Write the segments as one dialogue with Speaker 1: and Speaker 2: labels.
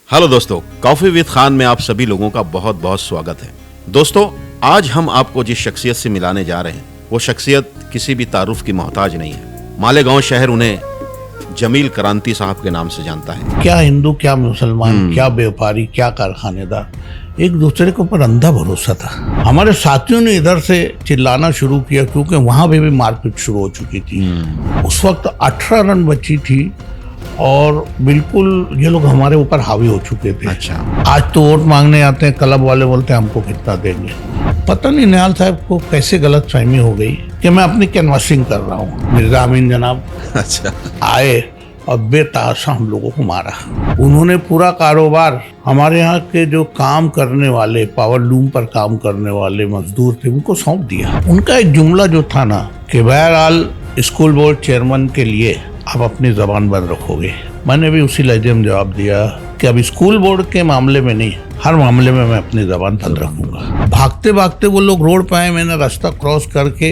Speaker 1: Hello दोस्तों, coffee with Khan में आप सभी लोगों का बहुत बहुत स्वागत है। दोस्तों, आज हम आपको जिस शख्सियत से मिलाने जा रहे हैं वो शख्सियत किसी भी तारुफ की मोहताज नहीं है। मालेगांव शहर उन्हें जमील क्रांति साहब के नाम से जानता है।
Speaker 2: क्या हिंदू, क्या मुसलमान, क्या व्यापारी, क्या कारखानेदार, एक दूसरे के ऊपर अंधा भरोसा था। हमारे साथियों ने इधर से चिल्लाना शुरू किया क्योंकि वहां भी मारपीट शुरू हो चुकी थी। उस वक्त 18 रन बची थी और बिल्कुल ये लोग हमारे ऊपर हावी हो चुके थे।
Speaker 1: अच्छा।
Speaker 2: आज तो वोट मांगने आते हैं, क्लब वाले बोलते हैं हमको कितना देंगे। पता नहीं निहाल साहब को कैसे गलत फहमी हो गई कि मैं अपनी कैनवासिंग कर रहा हूँ। मिर्जा अमीन जनाब
Speaker 1: अच्छा
Speaker 2: आए और बेतहाशा हम लोगों को मारा। उन्होंने पूरा कारोबार हमारे यहाँ के जो काम करने वाले, पावर लूम पर काम करने वाले मजदूर थे, उनको सौंप दिया। उनका एक जुमला जो था ना कि बहरहाल स्कूल बोर्ड चेयरमैन के लिए आप अपनी जबान बंद रखोगे। मैंने भी उसी लहजे में जवाब दिया कि अब स्कूल बोर्ड के मामले में नहीं, हर मामले में मैं अपनी जबान बंद रखूंगा। भागते भागते वो लोग रोड पे आए, मैंने रास्ता क्रॉस करके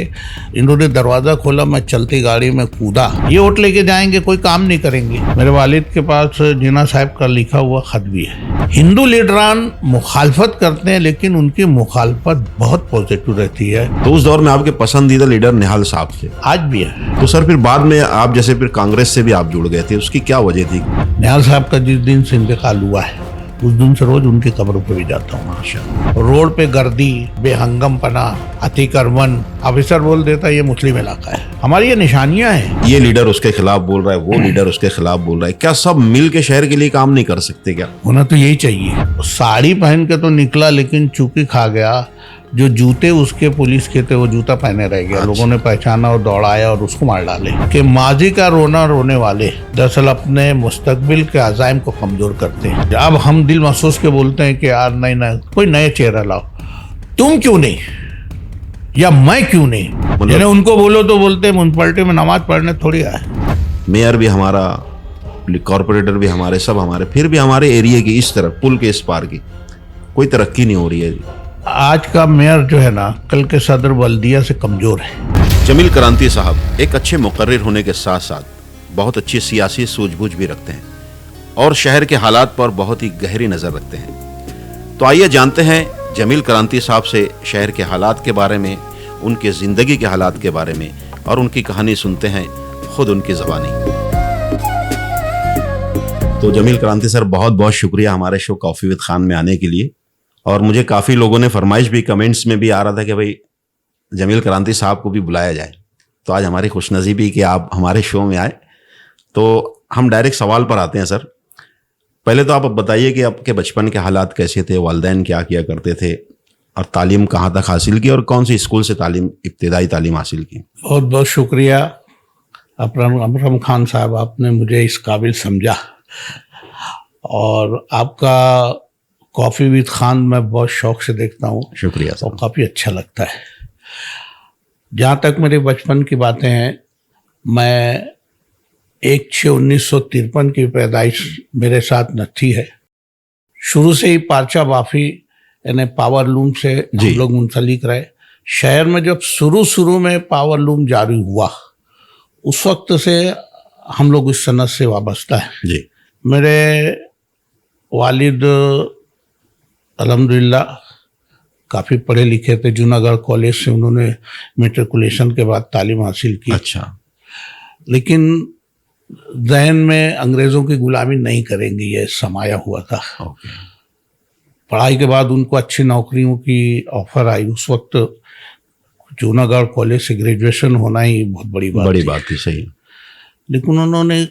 Speaker 2: इन्होंने दरवाजा खोला, मैं चलती गाड़ी में कूदा। ये वोट लेके जाएंगे, कोई काम नहीं करेंगे। मेरे वालिद के पास जिना साहब का लिखा हुआ खत भी है। हिंदू लीडरान मुखालफत करते हैं लेकिन उनकी मुखालफत बहुत पॉजिटिव रहती है।
Speaker 1: तो उस दौर में आपके पसंदीदा लीडर निहाल साहब थे?
Speaker 2: आज भी है।
Speaker 1: तो सर फिर बाद में आप जैसे फिर कांग्रेस से भी आप जुड़ गए थे, उसकी क्या वजह थी?
Speaker 2: निहाल साहब का जिस दिन से इंतकाल हुआ है उस दिन से रोज उनकी कब्र पे भी जाता हूँ। माशा रोड पे गर्दी, बेहंगम पना, अतिक्रमण, ऑफिसर बोल देता ये मुस्लिम इलाका है। हमारी ये निशानियां हैं।
Speaker 1: ये लीडर उसके खिलाफ बोल रहा है, वो लीडर उसके खिलाफ बोल रहा है। क्या सब मिल के शहर के लिए काम नहीं कर सकते क्या?
Speaker 2: होना तो यही चाहिए। साड़ी पहन के तो निकला लेकिन चूकी खा गया। जो जूते उसके पुलिस के थे वो जूता पहने रह गया। लोगों ने पहचाना और दौड़ाया और उसको मार डाले। कि माजी का रोना रोने वाले दरअसल अपने मुस्तकबिल के अज़ाइम को कमजोर करते हैं। अब हम दिल महसूस के बोलते हैं कि यार नहीं ना, कोई नए चेहरा लाओ। तुम क्यों नहीं या मैं क्यों नहीं? यानी उनको बोलो तो बोलते म्युनिसिपैलिटी में नमाज पढ़ने थोड़ी आए।
Speaker 1: मेयर भी हमारा, कॉर्पोरेटर भी हमारे, सब हमारे, फिर भी हमारे एरिया की इस तरफ, पुल के इस पार की कोई तरक्की नहीं हो रही है।
Speaker 2: आज का मेयर जो है ना कल के सदर बल्दिया से कमजोर है।
Speaker 1: जमील क्रांति साहब एक अच्छे मुकर्रिर होने के साथ साथ बहुत अच्छी सियासी सूझबूझ भी रखते हैं और शहर के हालात पर बहुत ही गहरी नज़र रखते हैं। तो आइए जानते हैं जमील क्रांति साहब से शहर के हालात के बारे में, उनके ज़िंदगी के हालात के बारे में, और उनकी कहानी सुनते हैं खुद उनकी ज़बानी। तो जमील क्रांति सर, बहुत बहुत शुक्रिया हमारे शो कॉफ़ी विद खान में आने के लिए। और मुझे काफ़ी लोगों ने फरमाइश भी, कमेंट्स में भी आ रहा था कि भाई जमील क्रांति साहब को भी बुलाया जाए। तो आज हमारी खुशनसीबी कि आप हमारे शो में आए। तो हम डायरेक्ट सवाल पर आते हैं सर। पहले तो आप बताइए कि आपके बचपन के हालात कैसे थे, वालिदैन क्या किया करते थे, और तालीम कहाँ तक हासिल की और कौन सी स्कूल से तालीम, इब्तिदाई तालीम हासिल की?
Speaker 2: बहुत बहुत शुक्रिया अमरम खान साहब, आपने मुझे इस काबिल समझा। और आपका कॉफ़ी विद खान मैं बहुत शौक से देखता हूँ।
Speaker 1: शुक्रिया सर।
Speaker 2: और काफ़ी अच्छा लगता है। जहाँ तक मेरे बचपन की बातें हैं, मैं 1/6/1953 की पैदाइश मेरे साथ नथी है। शुरू से ही पारचा बाफी यानी पावर लूम से हम लोग मुंसलिक रहे। शहर में जब शुरू में पावर लूम जारी हुआ उस वक्त से हम लोग इस सनत से वाबस्ता है
Speaker 1: जी।
Speaker 2: मेरे वालिद अल्हम्दुलिल्लाह काफ़ी पढ़े लिखे थे। जूनागढ़ कॉलेज से उन्होंने मेट्रिकुलेशन के बाद तालीम हासिल की।
Speaker 1: अच्छा।
Speaker 2: लेकिन जहन में अंग्रेज़ों की गुलामी नहीं करेंगे ये समाया हुआ था। पढ़ाई के बाद उनको अच्छी नौकरियों की ऑफर आई। उस वक्त जूनागढ़ कॉलेज से ग्रेजुएशन होना ही बहुत बड़ी बात
Speaker 1: थी। सही।
Speaker 2: लेकिन उन्होंने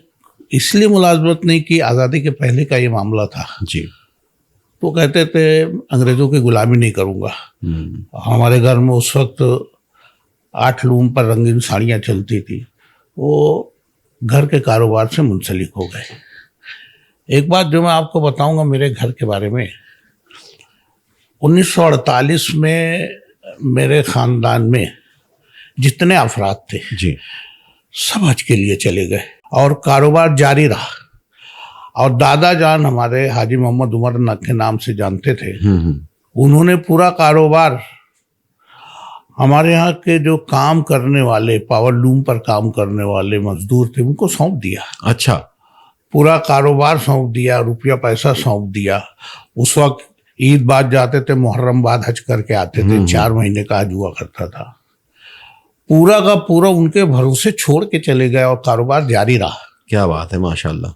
Speaker 2: इसलिए मुलाजमत नहीं की, आज़ादी के पहले का ये मामला था
Speaker 1: जी।
Speaker 2: वो कहते थे अंग्रेज़ों की गुलामी नहीं करूँगा। हमारे घर में उस वक्त 8 लूम पर रंगीन साड़ियाँ चलती थी। वो घर के कारोबार से मुंसलिक हो गए। एक बात जो मैं आपको बताऊंगा मेरे घर के बारे में, 1948 में मेरे ख़ानदान में जितने अफराद थे
Speaker 1: जी,
Speaker 2: सब हज के लिए चले गए और कारोबार जारी रहा। और दादा जान हमारे हाजी मोहम्मद उमर नक के नाम से जानते थे। उन्होंने पूरा कारोबार हमारे यहाँ के जो काम करने वाले, पावर लूम पर काम करने वाले मजदूर थे, उनको सौंप दिया।
Speaker 1: अच्छा।
Speaker 2: पूरा कारोबार सौंप दिया, रुपया पैसा सौंप दिया। उस वक्त ईद बाद जाते थे, मुहर्रम बाद हज करके आते थे, 4 महीने का हज हुआ करता था। पूरा का पूरा उनके भरोसे छोड़ के चले गए और कारोबार जारी रहा।
Speaker 1: क्या बात है, माशाल्लाह।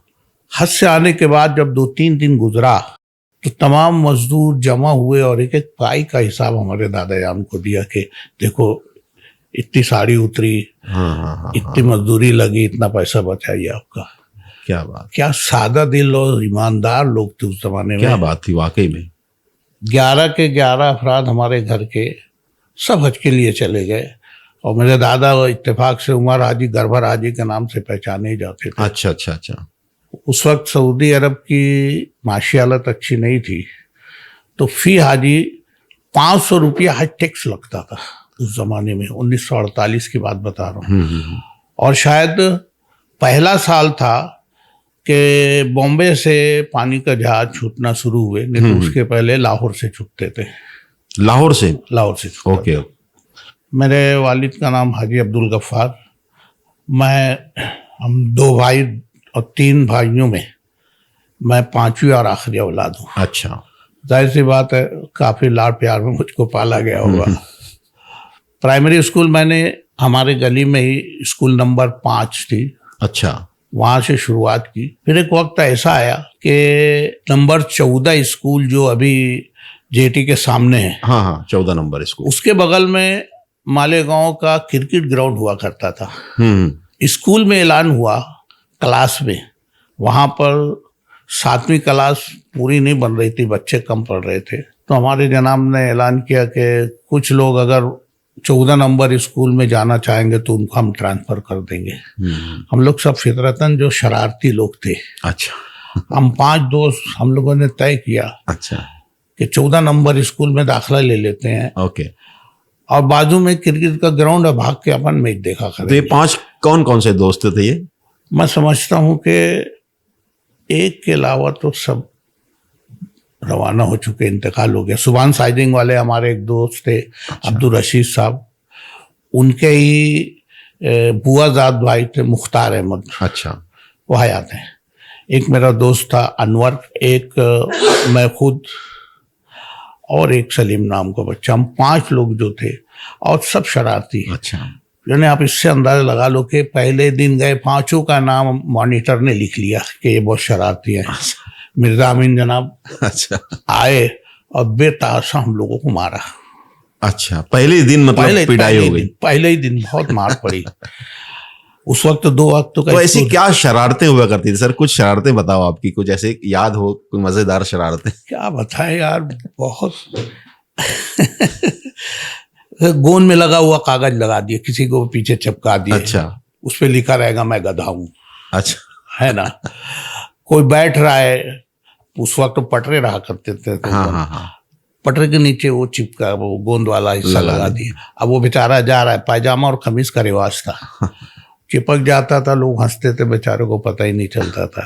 Speaker 2: हज से आने के बाद जब 2-3 दिन गुजरा तो तमाम मजदूर जमा हुए और एक एक पाई का हिसाब हमारे दादा जान को दिया कि देखो इतनी साड़ी उतरी, इतनी मजदूरी लगी, इतना पैसा बचाइए आपका।
Speaker 1: क्या बात,
Speaker 2: क्या सादा दिल और ईमानदार लोग थे उस जमाने में।
Speaker 1: क्या बात थी वाकई में।
Speaker 2: 11 के 11 अफराद हमारे घर के सब हज के लिए चले गए और मेरे दादा इत्तेफाक से उमर हाजी, गरबर हाजी के नाम से पहचाने जाते थे।
Speaker 1: अच्छा अच्छा अच्छा।
Speaker 2: उस वक्त सऊदी अरब की माशी हालत अच्छी नहीं थी, तो फी हाजी 500 रुपया हज टैक्स लगता था उस जमाने में। 1948 की बात बता रहा हूँ। और शायद पहला साल था कि बॉम्बे से पानी का जहाज छूटना शुरू हुए, नहीं तो उसके पहले लाहौर से छूटते थे।
Speaker 1: लाहौर से
Speaker 2: छूटते
Speaker 1: ओके।
Speaker 2: मेरे वालिद का नाम हाजी अब्दुल गफ्फार। हम 2 भाई और 3 भाइयों में मैं 5वीं और आखिरी औलाद हूँ।
Speaker 1: अच्छा,
Speaker 2: जाहिर सी बात है काफ़ी लाड़ प्यार में मुझको पाला गया होगा। प्राइमरी स्कूल मैंने हमारे गली में ही स्कूल नंबर 5 थी,
Speaker 1: अच्छा,
Speaker 2: वहाँ से शुरुआत की। फिर एक वक्त ऐसा आया कि नंबर 14 स्कूल जो अभी जेटी के सामने है,
Speaker 1: हाँ 14 नंबर स्कूल,
Speaker 2: उसके बगल में मालेगांव का क्रिकेट ग्राउंड हुआ करता था। स्कूल में ऐलान हुआ क्लास में, वहाँ पर 7वीं क्लास पूरी नहीं बन रही थी, बच्चे कम पढ़ रहे थे, तो हमारे जनाब ने ऐलान किया कि कुछ लोग अगर 14 नंबर स्कूल में जाना चाहेंगे तो उनको हम ट्रांसफ़र कर देंगे। हम लोग सब फितरतन जो शरारती लोग थे,
Speaker 1: अच्छा,
Speaker 2: हम 5 दोस्त हम लोगों ने तय किया
Speaker 1: अच्छा
Speaker 2: कि 14 नंबर स्कूल में दाखिला ले लेते हैं,
Speaker 1: ओके।
Speaker 2: और बाजू में क्रिकेट का ग्राउंड है, भाग के अपन मैच देखा
Speaker 1: तो ये
Speaker 2: करेंगे।
Speaker 1: 5 कौन कौन से दोस्त थे ये?
Speaker 2: मैं समझता हूँ कि एक के अलावा तो सब रवाना हो चुके, इंतकाल हो गया। सुभान साइडिंग वाले हमारे एक दोस्त थे, अब्दुल रशीद साहब, उनके ही बुआजाद भाई थे मुख्तार अहमद,
Speaker 1: अच्छा,
Speaker 2: वो हयात हैं। एक मेरा दोस्त था अनवर, एक मैं खुद, और एक सलीम नाम का बच्चा। हम 5 लोग जो थे और सब शरारती।
Speaker 1: अच्छा,
Speaker 2: यानी आप इससे अंदाजा लगा लो कि पहले दिन गए 5 का नाम मॉनिटर ने लिख लिया कि ये बहुत शरारती है। मिर्जा अमीन जनाब
Speaker 1: अच्छा,
Speaker 2: आए और बेतहाशा हम लोगों को मारा।
Speaker 1: अच्छा, पहले दिन मतलब पिटाई हो गई?
Speaker 2: पहले ही दिन बहुत मार पड़ी। उस वक्त 2 वक्त का।
Speaker 1: तो ऐसी क्या शरारतें हुआ करती थी सर? कुछ शरारतें बताओ आपकी, कुछ ऐसे याद हो, कोई मजेदार शरारतें।
Speaker 2: क्या बताएं यार, बहुत। गोंद में लगा हुआ कागज लगा दिए, किसी को पीछे चिपका दिए।
Speaker 1: अच्छा,
Speaker 2: उस पे लिखा रहेगा मैं गधा हूं,
Speaker 1: अच्छा,
Speaker 2: है ना। कोई बैठ रहा है, उस वक्त तो पटरे रहा करते थे, तो
Speaker 1: हाँ,
Speaker 2: पटरे के नीचे वो चिपका, वो गोंद वाला हिस्सा लगा दिया। अब वो बेचारा जा रहा है, पायजामा और खमीज का रिवाज था, चिपक जाता था, लोग हंसते थे, बेचारे को पता ही नहीं चलता था।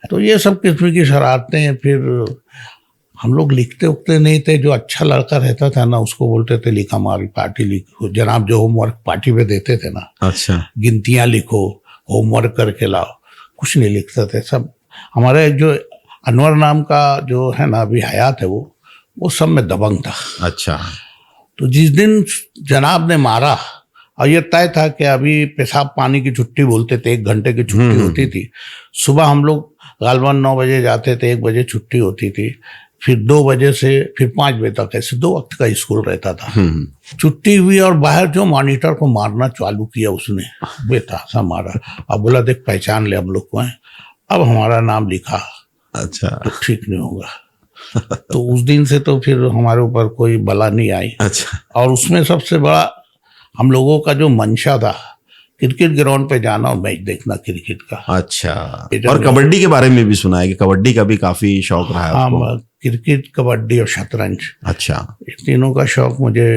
Speaker 2: तो ये सब किस्म की शरारतें हैं। फिर हम लोग लिखते उखते नहीं थे, जो अच्छा लड़का रहता था ना उसको बोलते थे लिखा हमारी पार्टी लिखो, जनाब जो होमवर्क पार्टी पे देते थे ना,
Speaker 1: अच्छा,
Speaker 2: गिनतियाँ लिखो, होमवर्क करके लाओ, कुछ नहीं लिखते थे। सब हमारे जो अनवर नाम का जो है ना अभी हयात है, वो सब में दबंग था।
Speaker 1: अच्छा,
Speaker 2: तो जिस दिन जनाब ने मारा, और ये तय था कि अभी पेशाब पानी की छुट्टी बोलते थे, 1 घंटे की छुट्टी होती थी। सुबह हम लोग गालबन 9 बजे जाते थे, 1 बजे छुट्टी होती थी, फिर 2 बजे से फिर 5 बजे तक, ऐसे 2 वक्त का स्कूल रहता था। छुट्टी हुई और बाहर जो मॉनिटर को मारना चालू किया उसने, बेतहाशा मारा। अब बोला देख पहचान ले हम लोग को हैं, अब हमारा नाम लिखा,
Speaker 1: अच्छा,
Speaker 2: तो ठीक नहीं होगा। तो उस दिन से तो फिर हमारे ऊपर कोई बला नहीं आई।
Speaker 1: अच्छा,
Speaker 2: और उसमें सबसे बड़ा हम लोगों का जो मंशा था, क्रिकेट ग्राउंड पे जाना और मैच देखना क्रिकेट का।
Speaker 1: अच्छा। और कबड्डी के बारे में भी सुना है कि कबड्डी का भी काफी शौक रहा है आपको?
Speaker 2: हाँ, क्रिकेट, कबड्डी और शतरंज,
Speaker 1: अच्छा,
Speaker 2: इन तीनों का शौक मुझे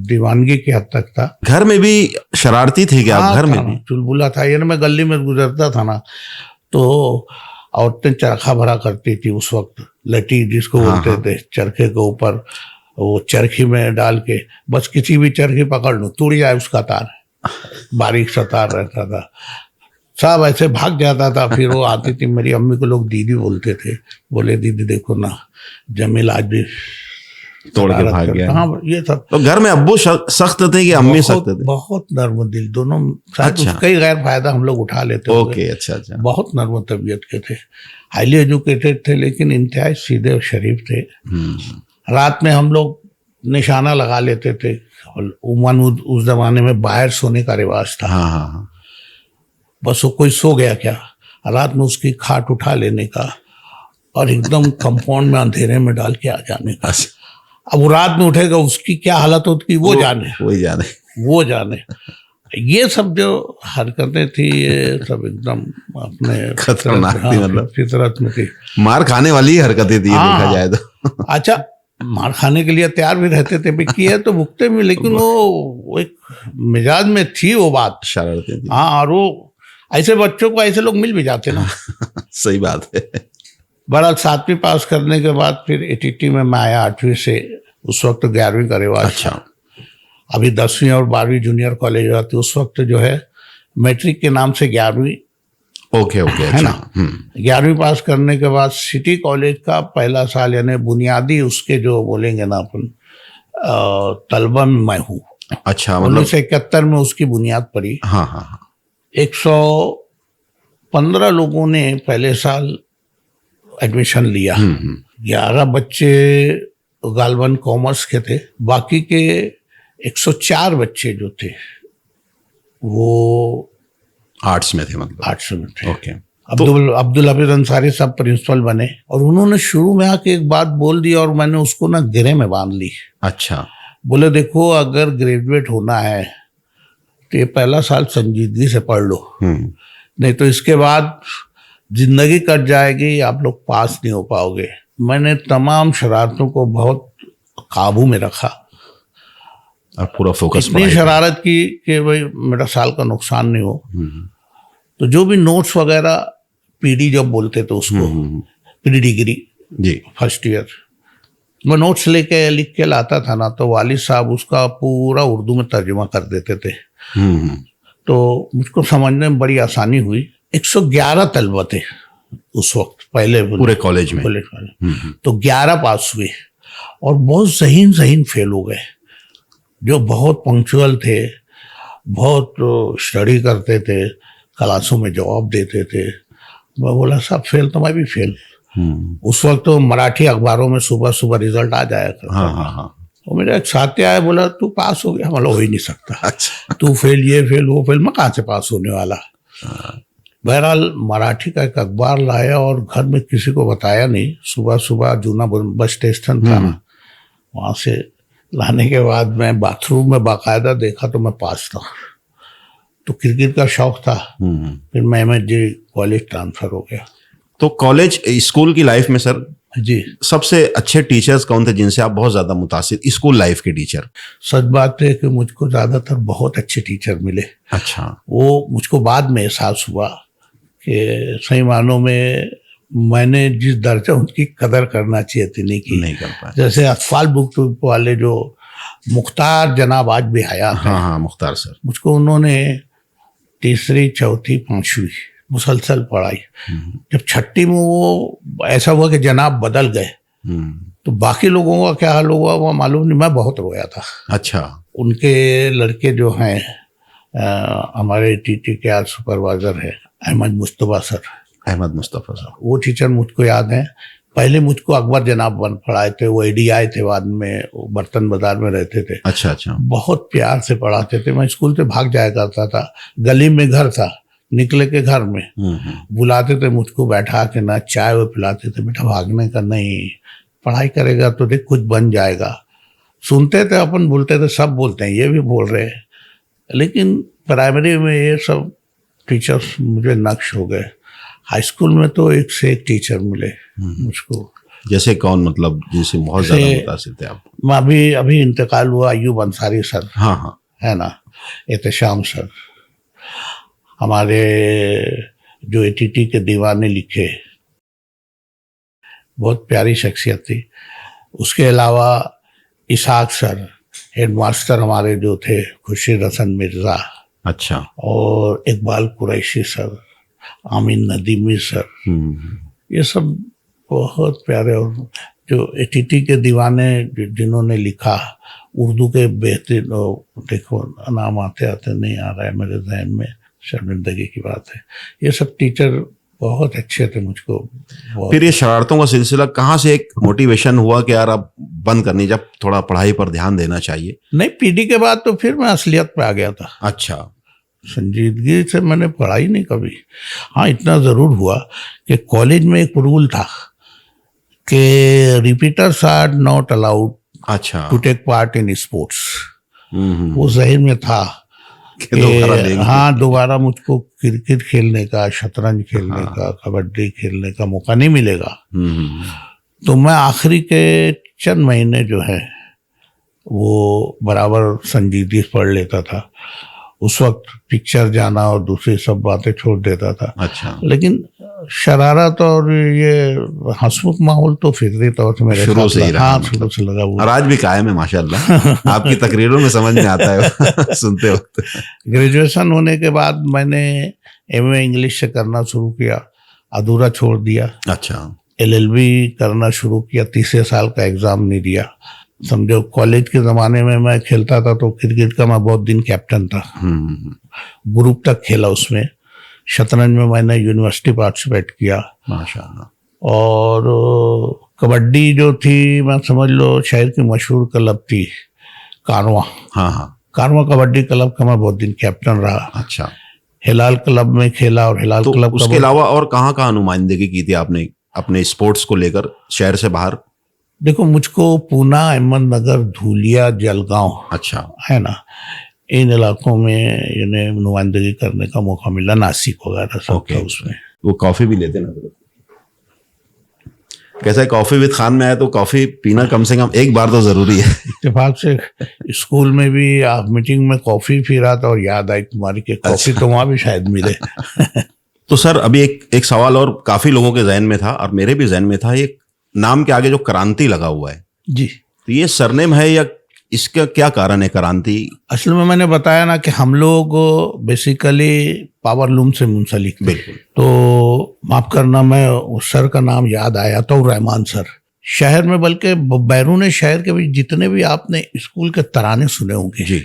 Speaker 2: दीवानगी की हद तक था।
Speaker 1: घर में भी शरारती थे क्या आप? घर में भी
Speaker 2: चुलबुला था। ये ना, मैं गली में गुजरता था ना, तो औरतें चरखा भरा करती थी उस वक्त, लटी जिसको बोलते थे, चरखे के ऊपर वो चरखी में डाल के, बस किसी भी चरखी पकड़ लो टूट जाए उसका तार, बारीक सा तार रहता था। सब ऐसे भाग जाता था। फिर वो आती थी, मेरी अम्मी को लोग दीदी बोलते थे, बोले दीदी देखो ना जमील आज भी
Speaker 1: तोड़ के
Speaker 2: शरारत
Speaker 1: भाग
Speaker 2: करता।
Speaker 1: गया।
Speaker 2: हाँ ये सब
Speaker 1: तो घर में अब्बू सख्त थे कि अम्मी सख्त थे?
Speaker 2: बहुत नर्म दिल दोनों। शायद
Speaker 1: अच्छा।
Speaker 2: उसका ही गैर फायदा हम लोग उठा लेते होंगे।
Speaker 1: ओके, अच्छा अच्छा।
Speaker 2: बहुत नर्म तबीयत के थे, हाईली एजुकेटेड थे, लेकिन इंतहाई सीधे और शरीफ थे। रात में हम लोग निशाना लगा लेते थे। और उमन उस जमाने में बाहर सोने का रिवाज था।
Speaker 1: हाँ हाँ हाँ।
Speaker 2: बस वो कोई सो गया क्या, रात में उसकी खाट उठा लेने का और एकदम कंपाउंड में अंधेरे में डाल के आ जाने का।
Speaker 1: अच्छा,
Speaker 2: अब वो रात में उठेगा, उसकी क्या हालत होती वो जाने,
Speaker 1: वही जाने।
Speaker 2: वो जाने। ये सब जो हरकतें थी ये सब एकदम अपने
Speaker 1: खतरनाक थी, मतलब
Speaker 2: फितरत में थी।
Speaker 1: मार खाने वाली ही हरकतें थी,
Speaker 2: हाँ।
Speaker 1: देखा जाए तो।
Speaker 2: अच्छा, मार खाने के लिए तैयार भी रहते थे, भाई किए तो भुगते भी, लेकिन वो एक मिजाज में थी वो बात।
Speaker 1: शरारतें थी।
Speaker 2: हाँ, और वो ऐसे बच्चों को ऐसे लोग मिल भी जाते ना।
Speaker 1: सही बात है।
Speaker 2: बहरहाल 7वीं पास करने के बाद फिर एटीटी में मैं आया 8वीं से। उस वक्त 11वीं का रिवाज
Speaker 1: अच्छा।
Speaker 2: था। अभी 10वीं और 12वीं जूनियर कॉलेज आती, उस वक्त जो है मैट्रिक के नाम से 11वीं
Speaker 1: ओके ओके,
Speaker 2: है
Speaker 1: अच्छा।
Speaker 2: ना। 11वीं पास करने के बाद सिटी कॉलेज का पहला साल, यानी बुनियादी उसके जो बोलेंगे ना अपन, तलबा में मैं हूँ।
Speaker 1: अच्छा, मतलब
Speaker 2: 1971 में उसकी बुनियाद पड़ी।
Speaker 1: हाँ हाँ हाँ।
Speaker 2: 115 लोगों ने पहले साल एडमिशन लिया। 11 बच्चे गालवन कॉमर्स के थे, बाकी के 104 बच्चे जो थे वो
Speaker 1: आर्ट्स में थे, मतलब
Speaker 2: आर्ट्स में थे।
Speaker 1: ओके।
Speaker 2: अब्दुल हफीज अंसारी साहब प्रिंसिपल बने, और उन्होंने शुरू में आके एक बात बोल दी और मैंने उसको ना गिरे में बांध ली।
Speaker 1: अच्छा।
Speaker 2: बोले देखो, अगर ग्रेजुएट होना है तो ये पहला साल संजीदगी से पढ़ लो, नहीं तो इसके बाद जिंदगी कट जाएगी, आप लोग पास नहीं हो पाओगे। मैंने तमाम शरारतों को बहुत काबू में रखा।
Speaker 1: और पूरा फोकस
Speaker 2: इतनी शरारत की कि भाई मेरा साल का नुकसान नहीं हो। तो जो भी नोट्स वगैरह, पीडी जब बोलते थे उसको, पीडी डिग्री
Speaker 1: जी,
Speaker 2: फर्स्ट ईयर, मैं नोट्स लेके लिख के लाता था ना, तो वालिद साहब उसका पूरा उर्दू में तर्जुमा कर देते थे। तो मुझको समझने में बड़ी आसानी हुई। 111 तलबा थे उस वक्त, पहले
Speaker 1: पूरे कॉलेज में।
Speaker 2: तो 11 पास हुए और बहुत ज़हीन फेल हो गए। जो बहुत पंक्चुअल थे, बहुत स्टडी करते थे, क्लासों में जवाब देते थे। मैं बोला सब फेल तो मैं भी फेल। उस वक्त तो मराठी अखबारों में सुबह सुबह रिजल्ट आ जाया करता।
Speaker 1: हाँ हाँ हाँ।
Speaker 2: तो मेरा एक साथी आया, बोला तू पास हो गया। मतलब हो ही नहीं सकता।
Speaker 1: अच्छा।
Speaker 2: तू फेल, ये फेल, वो फेल, मैं कहाँ से पास होने वाला। बहरहाल मराठी का एक अखबार लाया और घर में किसी को बताया नहीं। सुबह सुबह जूना बस स्टेशन था ना, वहाँ से लाने के बाद मैं बाथरूम में बाकायदा देखा तो मैं पास था। तो क्रिकेट का शौक था। फिर मैं MSG कॉलेज ट्रांसफर हो गया।
Speaker 1: तो कॉलेज स्कूल की लाइफ में सर
Speaker 2: जी,
Speaker 1: सबसे अच्छे टीचर्स कौन थे जिनसे आप बहुत ज्यादा मुतासिर, स्कूल लाइफ के टीचर?
Speaker 2: सच बात है कि मुझको ज्यादातर बहुत अच्छे टीचर मिले।
Speaker 1: अच्छा।
Speaker 2: वो मुझको बाद में एहसास हुआ कि सही मानों में मैंने जिस दर्जा उनकी कदर करना चाहिए थी नहीं की।
Speaker 1: नहीं कर पाए।
Speaker 2: जैसे अतफाल बुक वाले जो मुख्तार जनाब आज भी हयात हैं।
Speaker 1: हाँ हाँ, मुख्तार सर।
Speaker 2: मुझको उन्होंने तीसरी, चौथी, पांचवी मुसलसल पढ़ाई। जब छठी में वो ऐसा हुआ कि जनाब बदल गए, तो बाकी लोगों का क्या हाल हुआ वो मालूम नहीं। मैं बहुत रोया था।
Speaker 1: अच्छा।
Speaker 2: उनके लड़के जो हैं, हमारे TT के आज सुपरवाइजर है अहमद मुस्तफ़ा सर।
Speaker 1: अहमद मुस्तफ़ा सर,
Speaker 2: वो टीचर मुझको याद है। पहले मुझको अकबर जनाब बन पढ़ाए थे, वो ADI थे, बाद में वो बर्तन बाजार में रहते थे।
Speaker 1: अच्छा अच्छा।
Speaker 2: बहुत प्यार से पढ़ाते थे। मैं स्कूल से भाग जाया करता था, गली में घर था, निकले के घर में बुलाते थे मुझको, बैठा के ना चाय वो पिलाते थे। बेटा भागने का नहीं, पढ़ाई करेगा तो देख कुछ बन जाएगा। सुनते थे अपन, बोलते थे, सब बोलते हैं, ये भी बोल रहे हैं। लेकिन प्राइमरी में ये सब टीचर्स मुझे नक्श हो गए। हाई स्कूल में तो एक से एक टीचर मिले मुझको।
Speaker 1: जैसे कौन, मतलब जिनसे बहुत ज्यादा मुतासिर थे आप?
Speaker 2: मैं अभी इंतकाल हुआ अयूब अंसारी सर,
Speaker 1: हाँ हाँ,
Speaker 2: है ना, एहतशाम सर, हमारे जो ATT के दीवाने लिखे, बहुत प्यारी शख्सियत थी। उसके अलावा इसाक सर, हेडमास्टर हमारे जो थे खुर्शीद हसन मिर्ज़ा,
Speaker 1: अच्छा,
Speaker 2: और इकबाल कुरैशी सर, आमीन नदीमी सर, ये सब बहुत प्यारे। और जो एटीटी के दीवाने जिन्होंने लिखा उर्दू के बेहतरीन, देखो नाम आते आते नहीं आ रहा है मेरे जहन में, शर्मिंदगी की बात है। ये सब टीचर बहुत अच्छे थे मुझको बहुत।
Speaker 1: फिर ये शरारतों का सिलसिला कहाँ से एक मोटिवेशन हुआ कि यार अब बंद करनी, जब थोड़ा पढ़ाई पर ध्यान देना चाहिए?
Speaker 2: नहीं, पीडी के बाद तो फिर मैं असलियत पे आ गया था।
Speaker 1: अच्छा।
Speaker 2: संजीदगी से मैंने पढ़ाई नहीं कभी। हाँ, इतना ज़रूर हुआ कि कॉलेज में एक रूल था कि रिपीटर्स आर नॉट अलाउड
Speaker 1: अच्छा।
Speaker 2: To take part in sports. वो जहन में था कि हाँ, दोबारा मुझको क्रिकेट खेलने का, शतरंज खेलने का, कबड्डी खेलने का मौका नहीं मिलेगा। तो मैं आखिरी के चंद महीने जो है वो बराबर संजीदगी से पढ़ लेता था। उस वक्त पिक्चर जाना और दूसरी सब बातें छोड़ देता था।
Speaker 1: अच्छा।
Speaker 2: लेकिन शरारत और ये हंसमुख माहौल तो फिक्री तौर से मेरे
Speaker 1: शुरू से ही रहा।
Speaker 2: हाँ, शुरू से लगा हुआ
Speaker 1: और आज भी कायम है माशाल्लाह। आपकी तकरीरों में समझ में आता है सुनते वक्त।
Speaker 2: ग्रेजुएशन होने के बाद मैंने एमए इंग्लिश से करना शुरू किया, अधूरा छोड़ दिया।
Speaker 1: अच्छा।
Speaker 2: एलएलबी करना शुरू किया, तीसरे साल का एग्जाम नहीं दिया। समझो कॉलेज के ज़माने में मैं खेलता था तो क्रिकेट का मैं बहुत दिन कैप्टन था, ग्रुप तक खेला उसमें। शतरंज में मैंने यूनिवर्सिटी पार्टिसिपेट किया
Speaker 1: माशाल्लाह।
Speaker 2: और कबड्डी जो थी, मैं समझ लो शहर की मशहूर क्लब थी कारवां।
Speaker 1: हाँ।
Speaker 2: कारवां कबड्डी क्लब का मैं बहुत दिन कैप्टन रहा।
Speaker 1: अच्छा।
Speaker 2: हिलाल क्लब में खेला और हिलाल
Speaker 1: तो
Speaker 2: क्लब
Speaker 1: उसके अलावा और कहाँ कहाँ नुमाइंदगी की थी आपने अपने स्पोर्ट्स को लेकर शहर से बाहर?
Speaker 2: देखो, मुझको पूना, अहमदनगर, धूलिया, जलगांव, अच्छा है ना, इन इलाकों में इन्हें नुमाइंदगी करने का मौका मिला। नासिक वगैरह सब था उसमें।
Speaker 1: वो कॉफी भी लेते ना? कैसा है, कॉफी विद खान में आया तो कॉफी पीना कम से कम एक बार तो जरूरी है।
Speaker 2: इत्तेफाक से स्कूल में भी आप मीटिंग में कॉफी पी रहा था और याद आई तुम्हारी कि कॉफी तो वहां भी शायद मिले।
Speaker 1: तो सर अभी एक सवाल और काफी लोगों के जहन में था और मेरे भी जहन में था, ये नाम के आगे जो क्रांति लगा हुआ है
Speaker 2: जी, तो
Speaker 1: ये सरनेम है या इसका क्या कारण है क्रांति?
Speaker 2: असल में मैंने बताया ना कि हम लोग बेसिकली पावर लूम से मुंसलिक।
Speaker 1: बिल्कुल।
Speaker 2: तो माफ करना, मैं उस सर का नाम याद आया तो रहमान सर। शहर में, बल्कि बैरून शहर के भी जितने भी आपने स्कूल के तराने सुने होंगे जी,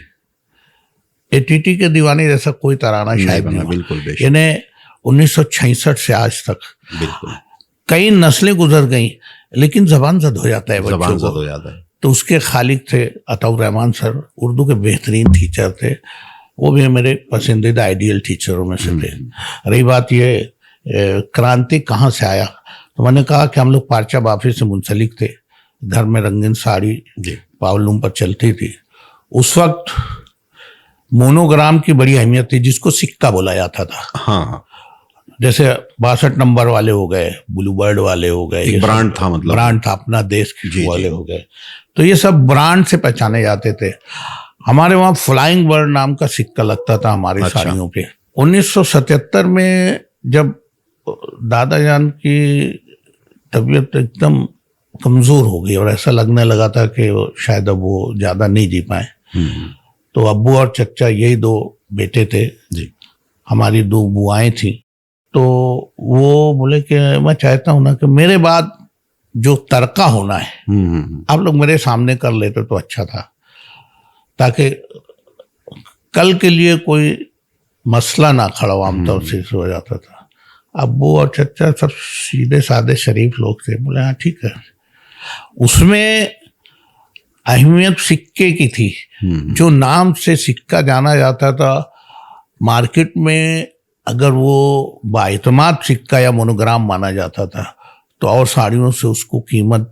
Speaker 2: एटीटी के दीवाने जैसा कोई तराना शायद नहीं।
Speaker 1: बिल्कुल।
Speaker 2: यानी 1966 से आज तक
Speaker 1: बिल्कुल
Speaker 2: कई नस्लें गुजर गई, लेकिन जबान जद हो जाता है बच्चों को।
Speaker 1: जबान जद हो जाता है।
Speaker 2: तो उसके खालिक थे अताउर रहमान सर, उर्दू के बेहतरीन टीचर थे। वो भी मेरे पसंदीदा आइडियल टीचरों में से थे। रही बात ये क्रांति कहाँ से आया, तो मैंने कहा कि हम लोग पार्चा बाफी से मुंसलिक थे। घर में रंगीन साड़ी पावलूम पर चलती थी। उस वक्त मोनोग्राम की बड़ी अहमियत थी, जिसको सिक्का बोला जाता था। हाँ, जैसे 62 नंबर वाले हो गए, ब्लू बर्ड वाले हो गए,
Speaker 1: एक ब्रांड था, मतलब
Speaker 2: ब्रांड था, अपना देश वाले हो गए। तो ये सब ब्रांड से पहचाने जाते थे। हमारे वहाँ फ्लाइंग बर्ड नाम का सिक्का लगता था हमारी साड़ियों पे। 1977 में जब दादा जान की तबीयत एकदम कमजोर हो गई और ऐसा लगने लगा था कि शायद अब वो ज्यादा नहीं जी पाए, तो अब्बू और चच्चा यही दो बेटे थे जी, हमारी दो बुआएं थी। तो वो बोले कि मैं चाहता हूं ना कि मेरे बाद जो तड़का होना है आप लोग मेरे सामने कर लेते तो अच्छा था, ताकि कल के लिए कोई मसला ना खड़ा हो। आमतौर से हो जाता था। अब्बू और चच्चा सब सीधे साधे शरीफ लोग थे। बोले हाँ ठीक है। उसमें अहमियत सिक्के की थी। जो नाम से सिक्का जाना जाता था मार्केट में, अगर वो बाइतमाद सिक्का या मोनोग्राम माना जाता था तो और साड़ियों से उसको कीमत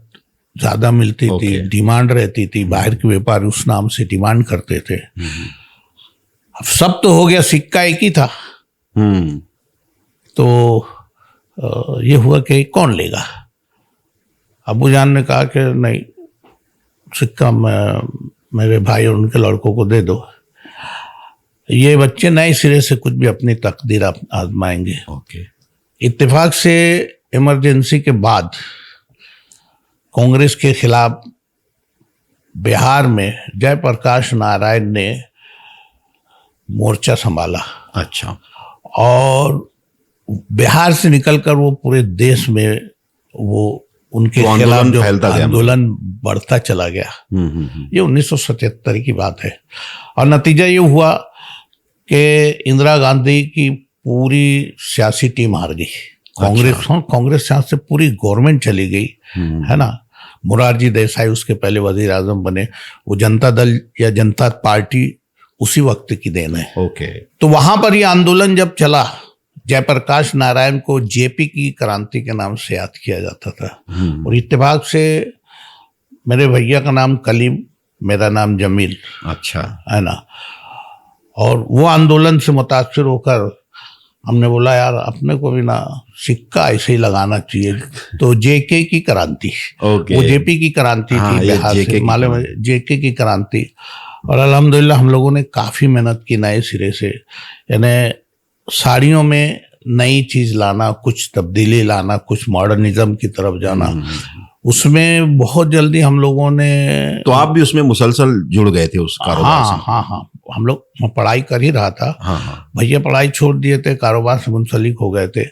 Speaker 2: ज्यादा मिलती थी, डिमांड रहती थी। बाहर के व्यापारी उस नाम से डिमांड करते थे। अब सब तो हो गया, सिक्का एक ही था। तो ये हुआ कि कौन लेगा। अबू जान ने कहा कि नहीं, सिक्का मेरे भाई और उनके लड़कों को दे दो। ये बच्चे नए सिरे से कुछ भी अपनी तकदीर आजमाएंगे। इत्तेफाक से इमरजेंसी के बाद कांग्रेस के खिलाफ बिहार में जयप्रकाश नारायण ने मोर्चा संभाला। अच्छा। और बिहार से निकलकर वो पूरे देश में वो उनके
Speaker 1: तो
Speaker 2: खिलाफ
Speaker 1: आंदोलन
Speaker 2: जो
Speaker 1: फैलता गया।
Speaker 2: आंदोलन बढ़ता चला गया।
Speaker 1: हम्म।
Speaker 2: ये 1977 की बात है और नतीजा ये हुआ कि इंदिरा गांधी की पूरी सियासी टीम हार गई। कांग्रेस यहाँ से पूरी गवर्नमेंट चली गई, है ना। मोरारजी देसाई उसके पहले वजीर आजम बने। वो जनता दल या जनता पार्टी उसी वक्त की देन है।
Speaker 1: ओके।
Speaker 2: तो वहां पर ये आंदोलन जब चला, जयप्रकाश नारायण को जेपी की क्रांति के नाम से याद किया जाता था। और इत्तेफाक से मेरे भैया का नाम कलीम, मेरा नाम जमील,
Speaker 1: अच्छा,
Speaker 2: है ना। और वो आंदोलन से मुतासिर होकर हमने बोला यार अपने को भी ना सिक्का ऐसे ही लगाना चाहिए। तो जेके की क्रांति,
Speaker 1: ओके।
Speaker 2: वो जेपी की क्रांति
Speaker 1: हाँ,
Speaker 2: थी
Speaker 1: ये
Speaker 2: बिहार
Speaker 1: JK
Speaker 2: से,
Speaker 1: की
Speaker 2: मालूम है, जेके की क्रांति। और अल्हम्दुलिल्लाह हम लोगों ने काफ़ी मेहनत की नए सिरे से, यानी साड़ियों में नई चीज़ लाना, कुछ तब्दीली लाना, कुछ मॉडर्निज्म की तरफ जाना। उसमें बहुत जल्दी हम लोगों ने,
Speaker 1: तो आप भी उसमें मुसलसल जुड़ गए थे उस कारोबार से?
Speaker 2: हाँ, हम लोग, मैं पढ़ाई कर ही रहा था।
Speaker 1: हाँ।
Speaker 2: भैया पढ़ाई छोड़ दिए थे, कारोबार से मुंसलिक हो गए थे,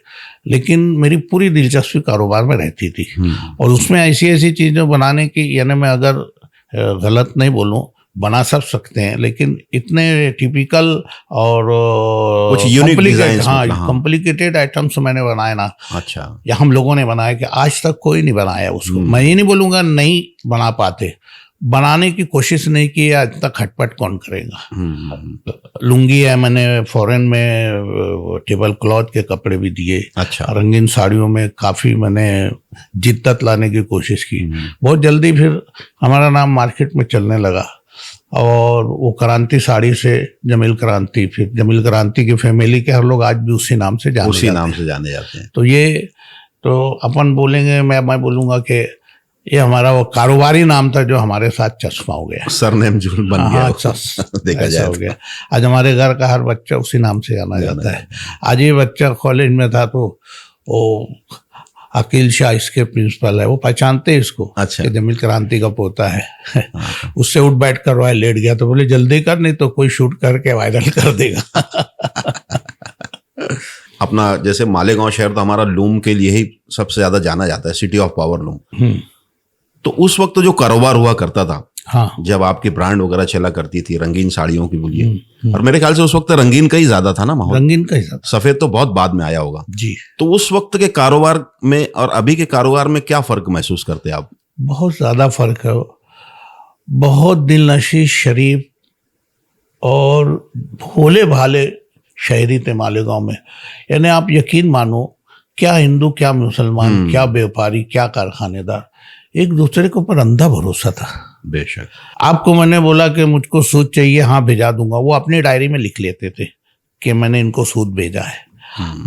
Speaker 2: लेकिन मेरी पूरी दिलचस्पी कारोबार में रहती थी। और उसमें ऐसी ऐसी चीज़ें बनाने की, यानी मैं अगर गलत नहीं बोलूं, बना सब सकते हैं, लेकिन इतने टिपिकल और
Speaker 1: कुछ यूनिक डिजाइन,
Speaker 2: कॉम्प्लिकेटेड आइटम्स मैंने बनाए ना।
Speaker 1: अच्छा।
Speaker 2: या हम लोगों ने बनाया कि आज तक कोई नहीं बनाया उसको। मैं ये नहीं बोलूंगा नहीं बना पाते, बनाने की कोशिश नहीं की, आज तक खटपट कौन करेगा। लुंगी है, मैंने फॉरेन में टेबल क्लॉथ के कपड़े भी दिए।
Speaker 1: अच्छा।
Speaker 2: रंगीन साड़ियों में काफ़ी मैंने जिद्दत लाने की कोशिश की। बहुत जल्दी फिर हमारा नाम मार्केट में चलने लगा और वो क्रांति साड़ी से जमील क्रांति, फिर जमील क्रांति की फैमिली के हर लोग आज भी उसी नाम से जाने जाते हैं। तो ये तो अपन बोलेंगे, मैं बोलूँगा कि ये हमारा वो कारोबारी नाम था जो हमारे साथ चश्मा हो गया,
Speaker 1: सरनेम जो बन गया।
Speaker 2: देखा जाए हो गया। आज हमारे घर का हर बच्चा उसी नाम से जाना जाता है। आज ये बच्चा कॉलेज में था तो वो अकील शाह इसके प्रिंसिपल है, वो पहचानते हैं इसको।
Speaker 1: अच्छा।
Speaker 2: कि जमील क्रांति का पोता है। उससे उठ बैठ कर वह लेट गया, तो बोले जल्दी कर, नहीं तो कोई शूट करके वायरल कर देगा।
Speaker 1: अपना जैसे मालेगांव शहर तो हमारा लूम के लिए ही सबसे ज्यादा जाना जाता है, सिटी ऑफ पावर लूम। तो उस वक्त जो कारोबार हुआ करता था,
Speaker 2: हाँ,
Speaker 1: जब आपकी ब्रांड वगैरह चला करती थी रंगीन साड़ियों की बोलिए, और मेरे ख्याल से उस वक्त रंगीन का ही ज्यादा था ना माहौल।
Speaker 2: रंगीन का ही ज्यादा,
Speaker 1: सफेद तो बहुत बाद में आया होगा
Speaker 2: जी।
Speaker 1: तो उस वक्त के कारोबार में और अभी के कारोबार में क्या फर्क महसूस करते हैं आप?
Speaker 2: बहुत ज्यादा फर्क है। बहुत दिलनशीं, शरीफ और भोले भाले शहरी थे मालेगांव में। यानी आप यकीन मानो, क्या हिंदू, क्या मुसलमान, क्या व्यापारी, क्या कारखानेदार, एक दूसरे के ऊपर अंधा भरोसा था।
Speaker 1: बेशक।
Speaker 2: आपको मैंने बोला कि मुझको सूद चाहिए, हाँ भेजा दूंगा, वो अपनी डायरी में लिख लेते थे कि मैंने इनको सूद भेजा है।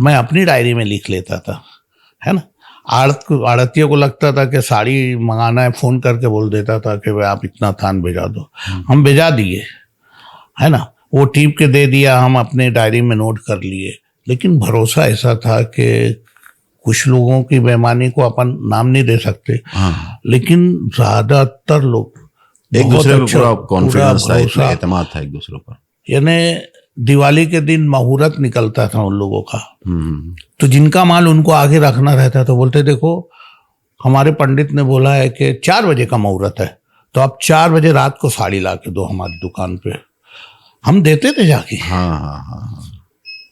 Speaker 2: मैं अपनी डायरी में लिख लेता था, है ना। आड़तियों को लगता था कि साड़ी मंगाना है, फोन करके बोल देता था कि भाई आप इतना थान भेजा दो, हम भेजा दिए, है ना। वो टीप के दे दिया, हम अपने डायरी में नोट कर लिए। लेकिन भरोसा ऐसा था कि कुछ लोगों की बेईमानी को अपन नाम नहीं दे सकते, लेकिन ज्यादातर लोग
Speaker 1: एक दूसरे पे पूरा कॉन्फिडेंस था, एतमाद था एक दूसरे पर।
Speaker 2: यानी दिवाली के दिन मुहूर्त निकलता था उन लोगों का, तो जिनका माल उनको आगे रखना रहता तो बोलते देखो हमारे पंडित ने बोला है कि 4 बजे का मुहूर्त है, तो आप 4 बजे रात को साड़ी ला के दो हमारी दुकान पे। हम देते थे जाके।
Speaker 1: हाँ।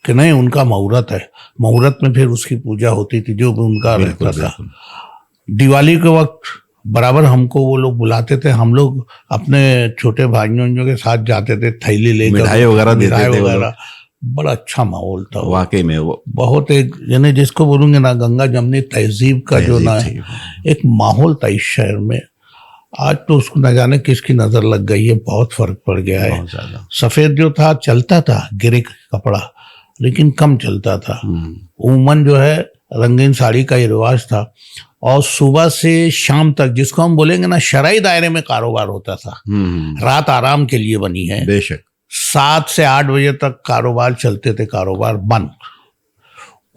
Speaker 2: कि नहीं, उनका मुहूर्त है, मुहूर्त में फिर उसकी पूजा होती थी जो भी उनका रहता था। दिवाली के वक्त बराबर हमको वो लोग बुलाते थे, हम लोग अपने छोटे भाइयों के साथ जाते थे, थैली लेकर,
Speaker 1: मिठाई वगैरह देते थे।
Speaker 2: बड़ा अच्छा माहौल था
Speaker 1: वाकई में। वो
Speaker 2: बहुत एक, यानी जिसको बोलूंगे ना, गंगा जमनी तहजीब का जो ना एक माहौल था इस शहर में। आज तो उसको न जाने किसकी नजर लग गई है, बहुत फर्क पड़ गया है। सफेद जो था चलता था, गिरे कपड़ा, लेकिन कम चलता था। उमन जो है रंगीन साड़ी का ये रिवाज था, और सुबह से शाम तक जिसको हम बोलेंगे ना शरई दायरे में कारोबार होता था। रात आराम के लिए बनी है।
Speaker 1: बेशक।
Speaker 2: 7 से 8 बजे तक कारोबार चलते थे, कारोबार बंद।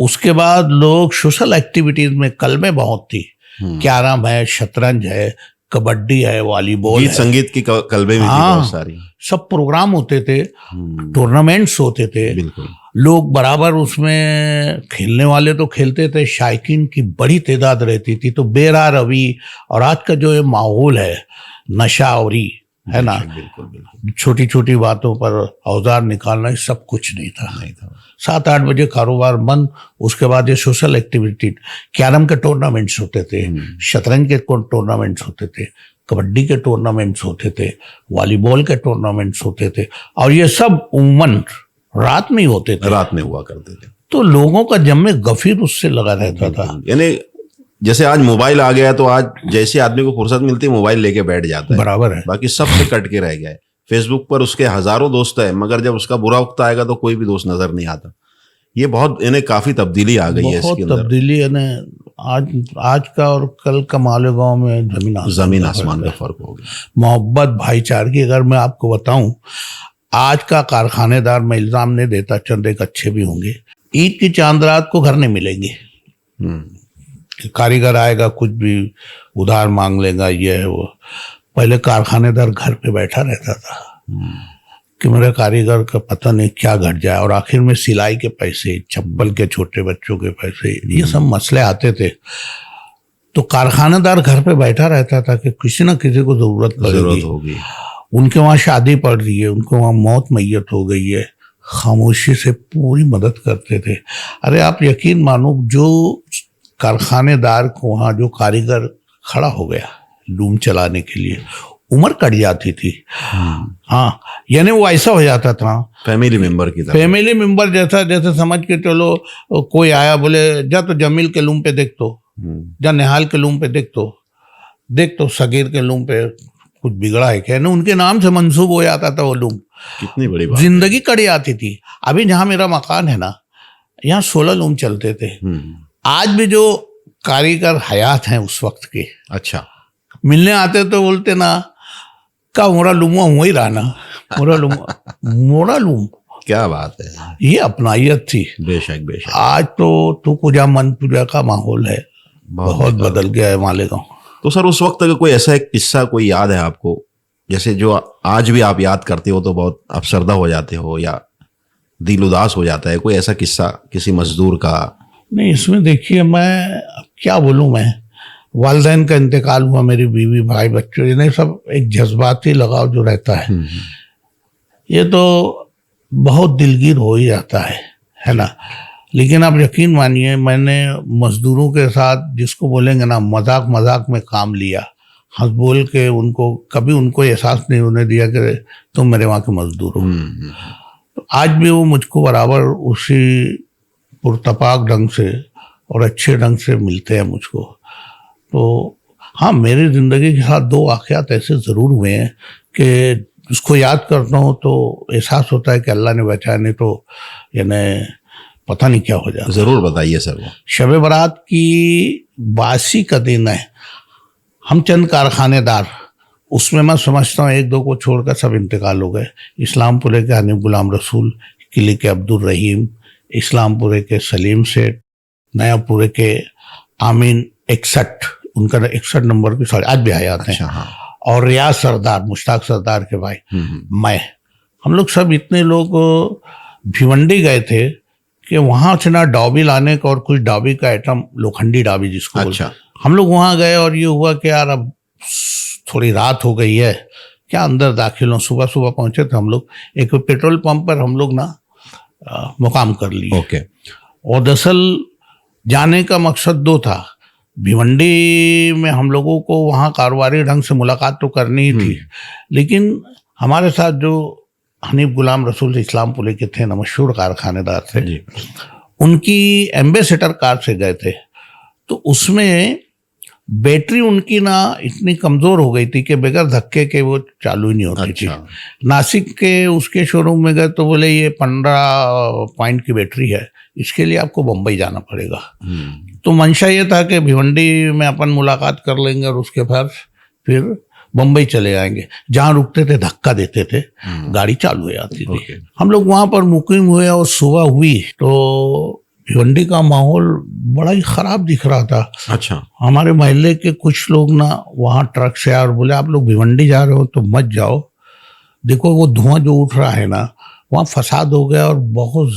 Speaker 2: उसके बाद लोग सोशल एक्टिविटीज में, कलमें बहुत थी, कैरम है, शतरंज है, कबड्डी है, वॉलीबॉल
Speaker 1: गीत
Speaker 2: है,
Speaker 1: संगीत की कलबे में थी
Speaker 2: हाँ।
Speaker 1: बहुत सारी।
Speaker 2: सब प्रोग्राम होते थे, टूर्नामेंट्स होते थे,
Speaker 1: बिल्कुल।
Speaker 2: लोग बराबर उसमें खेलने वाले तो खेलते थे, शायकीन की बड़ी तादाद रहती थी। तो बेरा रवि और आज का जो ये माहौल है नशावरी है ना,
Speaker 1: बिल्कुल बिल्कुल
Speaker 2: छोटी छोटी बातों पर औजार निकालना, ये सब कुछ नहीं था।
Speaker 1: नहीं था।
Speaker 2: 7-8 बजे कारोबार बंद, उसके बाद ये सोशल एक्टिविटी, कैरम के टूर्नामेंट्स होते थे, शतरंज के टूर्नामेंट्स होते थे, कबड्डी के टूर्नामेंट्स होते थे, वॉलीबॉल के टूर्नामेंट्स होते थे, और ये सब उमूमन रात में ही होते थे।
Speaker 1: रात में हुआ करते थे।
Speaker 2: तो लोगों का जम में गफीर उससे लगा रहता था।
Speaker 1: यानी जैसे आज मोबाइल आ गया है तो आज जैसे आदमी को फुर्सत मिलती है मोबाइल लेके बैठ जाता है,
Speaker 2: बराबर है।
Speaker 1: बाकी सबसे कट के रह गया है। फेसबुक पर उसके हजारों दोस्त है, मगर जब उसका बुरा वक्त आएगा तो कोई भी दोस्त नजर नहीं आता। ये बहुत इन्हें काफी तब्दीली आ गई है
Speaker 2: बहुत
Speaker 1: इसके अंदर।
Speaker 2: तब्दीली यानी आज का और कल का मालेगांव में
Speaker 1: जमीन आसमान का फर्क हो गया।
Speaker 2: मोहब्बत भाईचारगी, अगर मैं आपको बताऊं, आज का कारखानेदार, मैं इल्जाम नहीं देता, चंद एक अच्छे भी होंगे, ईद की चांद रात को घर नहीं मिलेंगे। कारीगर आएगा कुछ भी उधार मांग लेगा, ये है वो। पहले कारखानेदार घर पे बैठा रहता था कि मेरे कारीगर का पता नहीं क्या घट जाए, और आखिर में सिलाई के पैसे, चप्पल के छोटे बच्चों के पैसे, ये सब मसले आते थे। तो कारखानेदार घर पे बैठा रहता था कि किसी ना किसी को जरूरत
Speaker 1: होगी।
Speaker 2: उनके वहाँ शादी पड़ रही है, उनको वहाँ मौत मैयत हो गई है, खामोशी से पूरी मदद करते थे। अरे आप यकीन मानो, जो कारखानेदार को वहाँ जो कारीगर खड़ा हो गया लूम चलाने के लिए, उम्र कट जाती थी। हाँ, यानी वो ऐसा हो जाता था
Speaker 1: फैमिली मेंबर की तरह,
Speaker 2: फैमिली मेंबर जैसा, जैसे समझ के चलो कोई आया बोले जा तो जमील के लूम पे देख, तो जा निहाल के लूम पे देख, तो सगीर के लूम पे कुछ बिगड़ा है क्या, उनके नाम से मंसूब हो जाता था वो लूम।
Speaker 1: कितनी बड़ी बात,
Speaker 2: जिंदगी कट जाती थी। अभी जहाँ मेरा मकान है ना, यहाँ 16 लूम चलते थे। आज भी जो कारीगर हयात हैं उस वक्त के,
Speaker 1: अच्छा,
Speaker 2: मिलने आते तो बोलते ना का मोरा लूम वही रहना, मोरा लूम।
Speaker 1: क्या बात है,
Speaker 2: ये अपनाइयत थी।
Speaker 1: बेशक बेशक।
Speaker 2: आज तो तू पूजा मन पूजा का माहौल है, बहुत बदल गया है मालेगांव।
Speaker 1: तो सर उस वक्त का कोई ऐसा एक किस्सा कोई याद है आपको, जैसे जो आज भी आप याद करते हो तो बहुत अफसरदा हो जाते हो या दिल उदास हो जाता है, कोई ऐसा किस्सा किसी मजदूर का?
Speaker 2: नहीं, इसमें देखिए, मैं क्या बोलूं, मैं वालिदैन का इंतकाल हुआ, मेरी बीवी, भाई, बच्चों, इन्हें सब एक जज्बाती लगाव जो रहता है, ये तो बहुत दिलगीर हो ही जाता है ना। लेकिन आप यकीन मानिए, मैंने मजदूरों के साथ, जिसको बोलेंगे ना, मजाक मजाक में काम लिया, हंस बोल के उनको, कभी उनको एहसास नहीं होने दिया कि तुम मेरे वहाँ के मजदूर हो। तो आज भी वो मुझको बराबर उसी पुरतपाक ढंग से और अच्छे ढंग से मिलते हैं मुझको। तो हाँ, मेरी ज़िंदगी के साथ 2 वाक़यात ऐसे ज़रूर हुए हैं कि उसको याद करता हूँ तो एहसास होता है कि अल्लाह ने बचाया, नहीं तो यानी पता नहीं क्या हो जाए।
Speaker 1: ज़रूर बताइए सर। वो
Speaker 2: शब बारात की बासी का दिन है, हम चंद कारखानेदार, उसमें मैं समझता हूँ 1-2 को छोड़कर सब इंतकाल हो गए। इस्लामपुरे के हनीफ गुलाम रसूल, किले के अब्दुल रहीम, इस्लामपुरे के सलीम सेठ, नयापुरे के आमीन 61, उनका 61 नंबर की, सॉरी आज भी हयात हैं।
Speaker 1: अच्छा, हाँ।
Speaker 2: और रियाज सरदार, मुश्ताक सरदार के भाई, मैं, हम लोग सब इतने लोग भिवंडी गए थे कि वहाँ से ना डॉबी लाने का और कुछ डॉबी का आइटम, लोखंडी डॉबी जिसको
Speaker 1: अच्छा।
Speaker 2: हम लोग वहाँ गए और ये हुआ कि यार अब थोड़ी रात हो गई है, क्या अंदर दाखिल हो। सुबह सुबह पहुंचे थे हम लोग, एक पेट्रोल पंप पर हम लोग ना मुकाम कर लिए।
Speaker 1: ओके।
Speaker 2: और दरअसल जाने का मकसद 2 था। भिवंडी में हम लोगों को वहाँ कारोबारी ढंग से मुलाकात तो करनी ही थी, लेकिन हमारे साथ जो हनीफ गुलाम रसूल इस्लामपुरे के थे ना, मशहूर कारखानेदार थे, उनकी एम्बेसडर कार से गए थे। तो उसमें बैटरी उनकी ना इतनी कमज़ोर हो गई थी कि बगैर धक्के के वो चालू ही नहीं होती थी। नासिक के उसके शोरूम में गए तो बोले ये 15 पॉइंट की बैटरी है, इसके लिए आपको बम्बई जाना पड़ेगा। तो मंशा ये था कि भिवंडी में अपन मुलाकात कर लेंगे और उसके बाद फिर बम्बई चले आएंगे। जहाँ रुकते थे धक्का देते थे, गाड़ी चालू हो जाती थी। हम लोग वहाँ पर मुकीम हुए और सुबह हुई तो भिवंडी का माहौल बड़ा ही खराब दिख रहा था।
Speaker 1: अच्छा।
Speaker 2: हमारे मोहल्ले के कुछ लोग ना वहाँ ट्रक से आए और बोले आप लोग भिवंडी जा रहे हो तो मत जाओ, देखो वो धुआं जो उठ रहा है ना, वहाँ फसाद हो गया और बहुत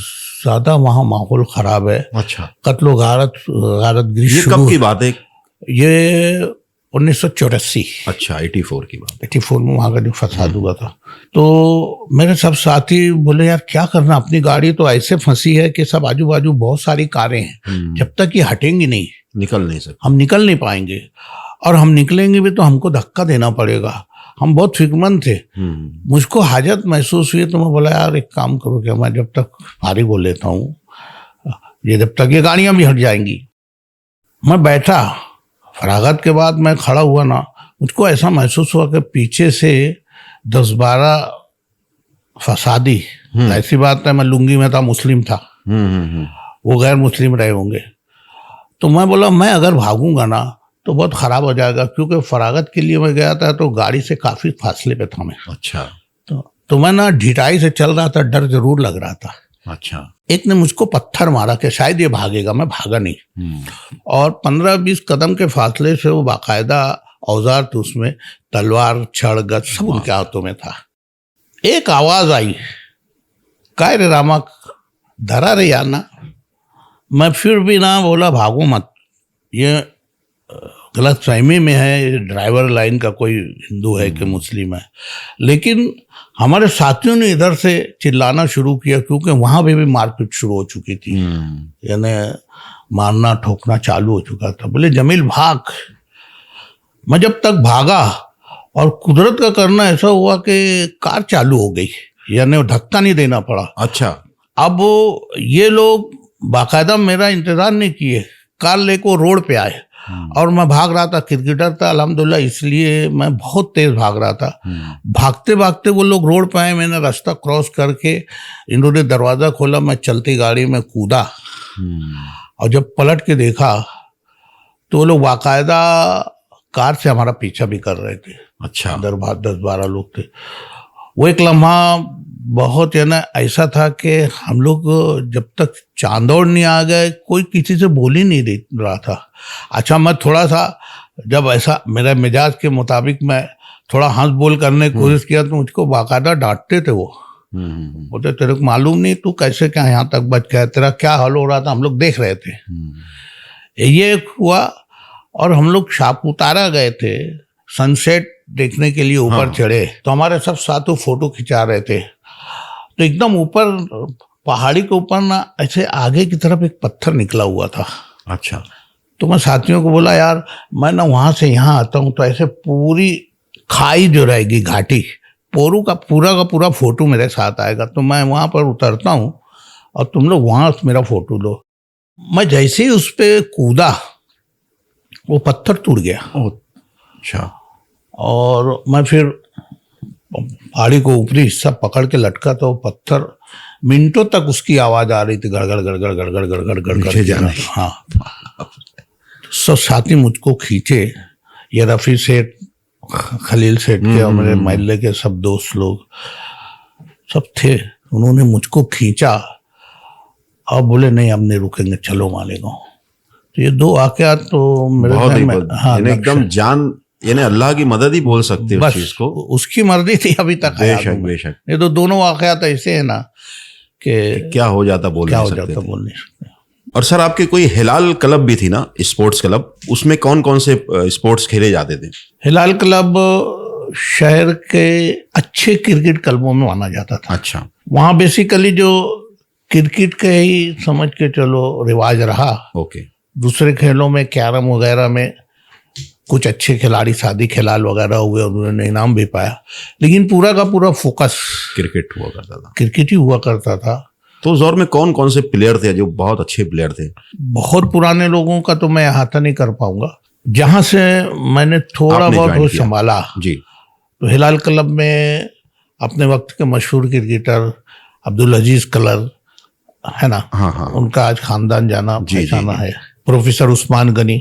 Speaker 2: ज्यादा वहाँ माहौल खराब है।
Speaker 1: अच्छा।
Speaker 2: कत्लो गारतगिरी
Speaker 1: ये कब की बात है?
Speaker 2: ये 1984।
Speaker 1: अच्छा, 84 की बात।
Speaker 2: 84 में वहाँ का जो फसाद हुआ था। तो मेरे सब साथी बोले यार क्या करना, अपनी गाड़ी तो ऐसे फंसी है कि सब आजू बाजू बहुत सारी कारें हैं, जब तक ये हटेंगी नहीं
Speaker 1: निकल नहीं सकते,
Speaker 2: हम निकल नहीं पाएंगे, और हम निकलेंगे भी तो हमको धक्का देना पड़ेगा। हम बहुत फिक्रमंद थे, मुझको हाजत महसूस हुई तो मैं बोला यार एक काम करो कि मैं जब तक फारिग हो लेता हूँ, ये जब तक ये गाड़ियाँ भी हट जाएंगी। मैं बैठा, फरागत के बाद मैं खड़ा हुआ ना, मुझको ऐसा महसूस हुआ कि पीछे से 10-12 फसादी, ऐसी बात है मैं लुंगी में था, मुस्लिम था, वो गैर मुस्लिम रहे होंगे। तो मैं बोला मैं अगर भागूंगा ना तो बहुत खराब हो जाएगा, क्योंकि फरागत के लिए मैं गया था तो गाड़ी से काफी फासले पे था मैं।
Speaker 1: अच्छा।
Speaker 2: तो मैं ना ढिठाई से चल रहा था, डर जरूर लग रहा था।
Speaker 1: अच्छा।
Speaker 2: एक ने मुझको पत्थर मारा कि शायद ये भागेगा, मैं भागा नहीं। और 15-20 कदम के फासले से वो बाकायदा औजार थे उसमें, तलवार, छड़, गज सब उनके हाथों में था। एक आवाज आई, काय रे रामा, धरा रे यार ना। मैं फिर भी ना बोला भागो मत, ये गलत फहमी में है, ड्राइवर लाइन का कोई हिंदू है कि मुस्लिम है। लेकिन हमारे साथियों ने इधर से चिल्लाना शुरू किया, क्योंकि वहां पे भी मारपीट शुरू हो चुकी थी, यानी मारना ठोकना चालू हो चुका था। बोले जमील भाग। मैं जब तक भागा, और कुदरत का करना ऐसा हुआ कि कार चालू हो गई, यानी धक्का नहीं देना पड़ा।
Speaker 1: अच्छा।
Speaker 2: अब ये लोग बाकायदा मेरा इंतजार नहीं किए, कार लेको रोड पे आए, और मैं भाग रहा था, क्रिकेटर था अल्हम्दुलिल्लाह, इसलिए मैं बहुत तेज भाग रहा था। भागते भागते वो लोग रोड पे आए, मैंने रास्ता क्रॉस करके इन्होंने दरवाजा खोला, मैं चलती गाड़ी में कूदा, और जब पलट के देखा तो वो लोग बाकायदा कार से हमारा पीछा भी कर रहे थे।
Speaker 1: अच्छा।
Speaker 2: अंदर 10-12 लोग थे। वो एक लम्हा बहुत है ना ऐसा था कि हम लोग जब तक चांदौड़ नहीं आ गए कोई किसी से बोल ही नहीं रहा था। अच्छा, मैं थोड़ा सा जब ऐसा मेरा मिजाज के मुताबिक मैं थोड़ा हंस बोल करने की कोशिश किया तो मुझको बाकायदा डांटते थे वो। बोलते तेरे को मालूम नहीं तू कैसे क्या यहाँ तक बच गया, तेरा क्या हाल हो रहा था, हम लोग देख रहे थे। ये हुआ, और हम लोग सापुतारा गए थे सनसेट देखने के लिए, ऊपर चढ़े तो हमारे सब साथों फोटो खिंचा रहे थे। तो एकदम ऊपर पहाड़ी के ऊपर ना ऐसे आगे की तरफ एक पत्थर निकला हुआ था।
Speaker 1: अच्छा।
Speaker 2: तो मैं साथियों को बोला यार मैं ना वहां से यहाँ आता हूँ तो ऐसे पूरी खाई जो रहेगी घाटी, पोरू का पूरा फोटो मेरे साथ आएगा, तो मैं वहां पर उतरता हूँ और तुम लोग वहां मेरा फोटो लो। मैं जैसे ही उस पर कूदा वो पत्थर टूट गया।
Speaker 1: अच्छा।
Speaker 2: और मैं फिर पहाड़ी को ऊपरी हिस्सा पकड़ के लटका तो पत्थर मिनटों तक उसकी आवाज आ रही थी, गड़गड़ गड़गड़ गड़गड़ गड़गड़ गड़गड़ जाने। हाँ। सब साथी मुझको खींचे, ये रफ़ी सेठ, खलील सेठ के और मेरे मोहल्ले के सब दोस्त लोग सब थे, उन्होंने मुझको खींचा और बोले नहीं अब नहीं रुकेंगे, चलो मालेगांव। तो ये दो वाकयात तो मेरे ध्यान में, हाँ,
Speaker 1: एकदम जान, यानी अल्लाह की मदद ही बोल सकते हो उस चीज को,
Speaker 2: उसकी मर्जी थी अभी तक।
Speaker 1: बेशक बेशक।
Speaker 2: ये तो दोनों वाकयात ऐसे है ना कि
Speaker 1: क्या हो जाता बोल नहीं सकते।
Speaker 2: सकते।
Speaker 1: और सर आपके कोई हिलाल क्लब भी थी ना, स्पोर्ट्स क्लब, उसमें कौन कौन से स्पोर्ट्स खेले जाते थे?
Speaker 2: हिलाल क्लब शहर के अच्छे क्रिकेट क्लबों में माना जाता था।
Speaker 1: अच्छा।
Speaker 2: वहाँ बेसिकली जो क्रिकेट के ही समझ के चलो रिवाज रहा।
Speaker 1: ओके।
Speaker 2: दूसरे खेलों में कैरम वगैरह में कुछ अच्छे खिलाड़ी शादी खिलाल वगैरह हुए, उन्होंने इनाम भी पाया, लेकिन पूरा का पूरा फोकस
Speaker 1: क्रिकेट हुआ करता था,
Speaker 2: क्रिकेट ही हुआ करता था।
Speaker 1: तो उस दौर में कौन कौन से प्लेयर थे जो बहुत अच्छे प्लेयर थे?
Speaker 2: बहुत पुराने लोगों का तो मैं अहाता नहीं कर पाऊंगा, जहां से मैंने थोड़ा बहुत संभाला
Speaker 1: जी।
Speaker 2: तो हिलाल क्लब में अपने वक्त के मशहूर क्रिकेटर अब्दुल अजीज कलर है ना,
Speaker 1: हाँ।
Speaker 2: उनका आज खानदान जाना पहचाना है। प्रोफेसर उस्मान गनी,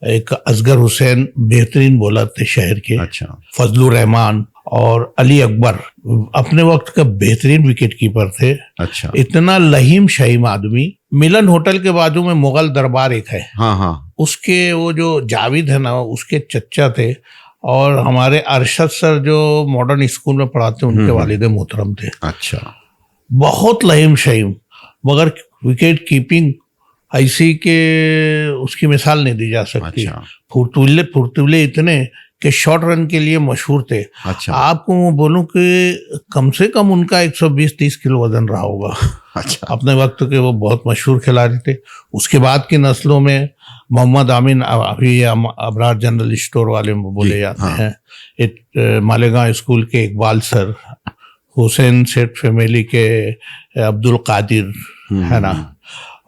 Speaker 2: एक असगर हुसैन बेहतरीन बॉलर थे शहर के।
Speaker 1: अच्छा।
Speaker 2: फजलुर रहमान, और अली अकबर अपने वक्त का बेहतरीन विकेट कीपर थे।
Speaker 1: अच्छा।
Speaker 2: इतना लहीम शहीम आदमी। मिलन होटल के बाजू में मुगल दरबार एक है,
Speaker 1: हाँ हाँ।
Speaker 2: उसके वो जो जावेद है ना, उसके चच्चा थे। और हमारे अरशद सर जो मॉडर्न स्कूल में पढ़ाते उनके वालिद मोहतरम थे।
Speaker 1: अच्छा।
Speaker 2: बहुत लहीम शहीम, मगर विकेट कीपिंग ऐसी के उसकी मिसाल नहीं दी जा सकती।
Speaker 1: अच्छा।
Speaker 2: फुर्तीले फुर्तीले इतने कि शॉर्ट रन के लिए मशहूर थे।
Speaker 1: अच्छा।
Speaker 2: आपको मैं बोलूं कि कम से कम उनका 120-30 किलो वजन रहा होगा।
Speaker 1: अच्छा।
Speaker 2: अपने वक्त के वो बहुत मशहूर खिलाड़ी थे। उसके बाद की नस्लों में मोहम्मद आमीन, अभी अबरार जनरल स्टोर वाले में बोले जाते हैं, मालेगांव स्कूल के इकबाल सर, हुसैन सेठ फैमिली के अब्दुल कादिर है ना,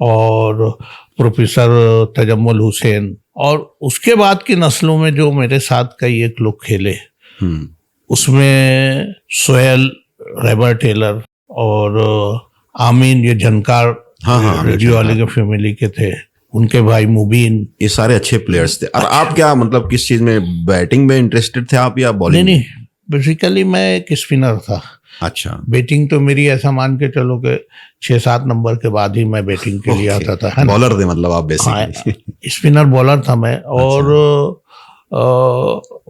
Speaker 2: और प्रोफेसर तजम्मुल हुसैन। और उसके बाद की नस्लों में जो मेरे साथ कई एक लोग खेले, उसमें सोहेल रेबर टेलर और आमीन, ये जनकार रेडियो वाले के फैमिली के थे, उनके भाई मुबीन,
Speaker 1: ये सारे अच्छे प्लेयर्स थे। और आप क्या मतलब किस चीज में, बैटिंग में इंटरेस्टेड थे आप या बॉलिंग?
Speaker 2: नहीं, बेसिकली मैं एक स्पिनर था।
Speaker 1: अच्छा।
Speaker 2: बैटिंग तो मेरी ऐसा मान के चलो कि 6-7 नंबर के बाद ही मैं बैटिंग के लिए आता था।
Speaker 1: बॉलर थे मतलब आप बेसिकली?
Speaker 2: स्पिनर बॉलर था मैं। और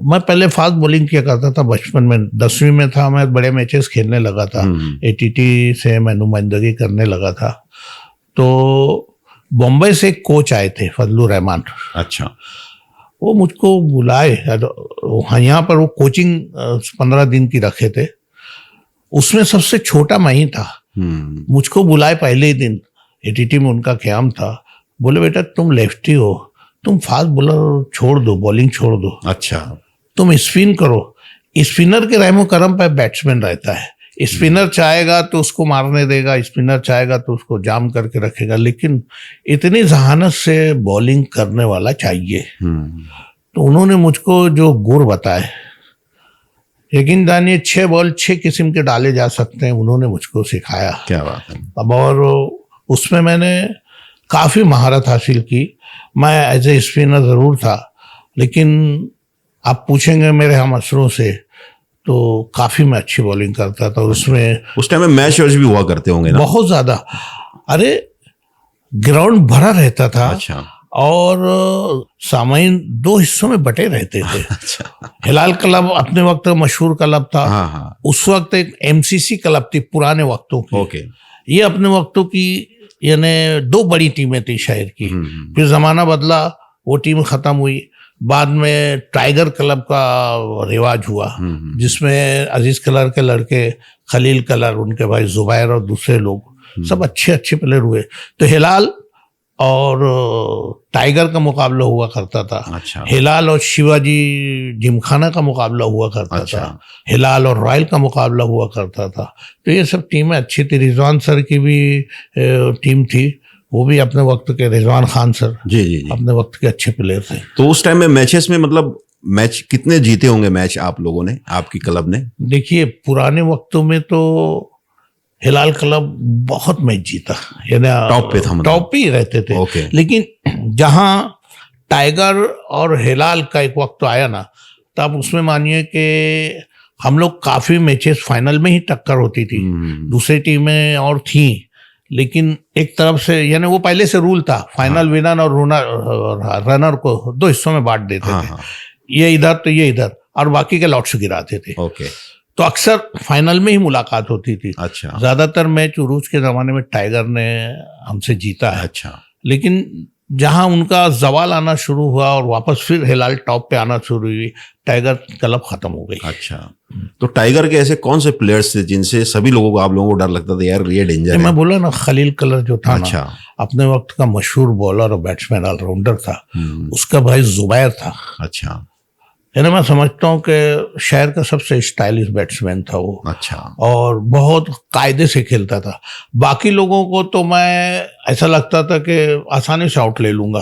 Speaker 2: मैं पहले फास्ट बॉलिंग किया करता था बचपन में। 10वीं में था मैं, बड़े मैचेस खेलने लगा था, एटीटी से मैं नुमाइंदगी करने लगा था। तो बॉम्बे से एक कोच आए थे, फजलुर रहमान।
Speaker 1: अच्छा।
Speaker 2: वो मुझको बुलाए यहाँ पर, वो कोचिंग 15 दिन की रखे थे, उसमें सबसे छोटा मैं ही था। मुझको बुलाए पहले ही दिन, एटीटी में उनका क़याम था। बोले बेटा तुम लेफ्टी हो, तुम फास्ट बॉलर छोड़ दो, बॉलिंग छोड़ दो।
Speaker 1: अच्छा।
Speaker 2: तुम स्पिन करो। स्पिनर के रहमो करम पर बैट्समैन रहता है। स्पिनर चाहेगा तो उसको मारने देगा, स्पिनर चाहेगा तो उसको जाम करके रखेगा, लेकिन इतनी जहानत से बॉलिंग करने वाला चाहिए। तो उन्होंने मुझको जो गुर बताए, यकीन जानिए 6 बॉल 6 किस्म के डाले जा सकते हैं, उन्होंने मुझको सिखाया।
Speaker 1: क्या बात है।
Speaker 2: अब और उसमें मैंने काफ़ी महारत हासिल की। मैं एज ए स्पिनर ज़रूर था, लेकिन आप पूछेंगे मेरे हम असरों से तो काफ़ी मैं अच्छी बॉलिंग करता था। उसमें
Speaker 1: उस टाइम में मैच भी हुआ करते होंगे ना?
Speaker 2: बहुत ज़्यादा। अरे ग्राउंड भरा रहता था।
Speaker 1: अच्छा।
Speaker 2: और सामाइन 2 हिस्सों में बटे रहते थे।
Speaker 1: अच्छा।
Speaker 2: हिलाल क्लब अपने वक्त का मशहूर क्लब था।
Speaker 1: हाँ।
Speaker 2: उस वक्त एक एमसीसी क्लब थी पुराने वक्तों की।
Speaker 1: ओके।
Speaker 2: ये अपने वक्तों की, यानी 2 बड़ी टीमें थी शहर की। फिर जमाना बदला, वो टीम खत्म हुई। बाद में टाइगर क्लब का रिवाज हुआ, जिसमें अजीज कलर के लड़के, खलील कलर, उनके भाई जुबैर और दूसरे लोग सब अच्छे अच्छे प्लेयर हुए। तो हिलाल और टाइगर का मुकाबला हुआ करता था।
Speaker 1: अच्छा।
Speaker 2: हिलाल और शिवाजी जिमखाना का मुकाबला हुआ करता था। हिलाल और रॉयल का मुकाबला हुआ करता था। तो ये सब टीमें अच्छी थी। रिजवान सर की भी टीम थी, वो भी अपने वक्त के, रिजवान खान सर
Speaker 1: जी जी जी,
Speaker 2: अपने वक्त के अच्छे प्लेयर थे।
Speaker 1: तो उस टाइम में मैचेस में मतलब मैच कितने जीते होंगे मैच आप लोगों ने, आपकी क्लब ने?
Speaker 2: देखिए पुराने वक्तों में तो हिलाल क्लब बहुत मैच जीता, यानी
Speaker 1: टॉप पे था, मतलब
Speaker 2: टॉप ही रहते थे।
Speaker 1: ओके।
Speaker 2: लेकिन जहां टाइगर और हिलाल का एक वक्त आया ना, तब उसमें मानिए कि हम लोग काफी मैचेस फाइनल में ही टक्कर होती थी। दूसरी टीमें और थी, लेकिन एक तरफ से, यानी वो पहले से रूल था, फाइनल विनर और रनर को 2 हिस्सों में बांट देते थे। ये इधर तो ये इधर, और बाकी के लॉट्स गिराते थे।
Speaker 1: ओके।
Speaker 2: तो अक्सर फाइनल में ही मुलाकात होती थी।
Speaker 1: अच्छा।
Speaker 2: ज्यादातर मैच उरूज के जमाने में टाइगर ने हमसे जीता है।
Speaker 1: अच्छा।
Speaker 2: लेकिन जहां उनका जवाल आना शुरू हुआ और वापस फिर हिलाल टॉप पे आना शुरू हुई, टाइगर क्लब खत्म हो गई।
Speaker 1: अच्छा। तो टाइगर के ऐसे कौन से प्लेयर्स थे जिनसे सभी लोगों को, आप लोगों को डर लगता था यार ये डेंजर है?
Speaker 2: मैं बोला ना, खलील कलर जो था
Speaker 1: अच्छा।
Speaker 2: ना, अपने वक्त का मशहूर बॉलर और बैट्समैन, ऑलराउंडर था। उसका भाई जुबैर था।
Speaker 1: अच्छा।
Speaker 2: यानी मैं समझता हूँ कि शहर का सबसे स्टाइलिश बैट्समैन था वो।
Speaker 1: अच्छा।
Speaker 2: और बहुत कायदे से खेलता था। बाकी लोगों को तो मैं ऐसा लगता था कि आसानी से आउट ले लूंगा,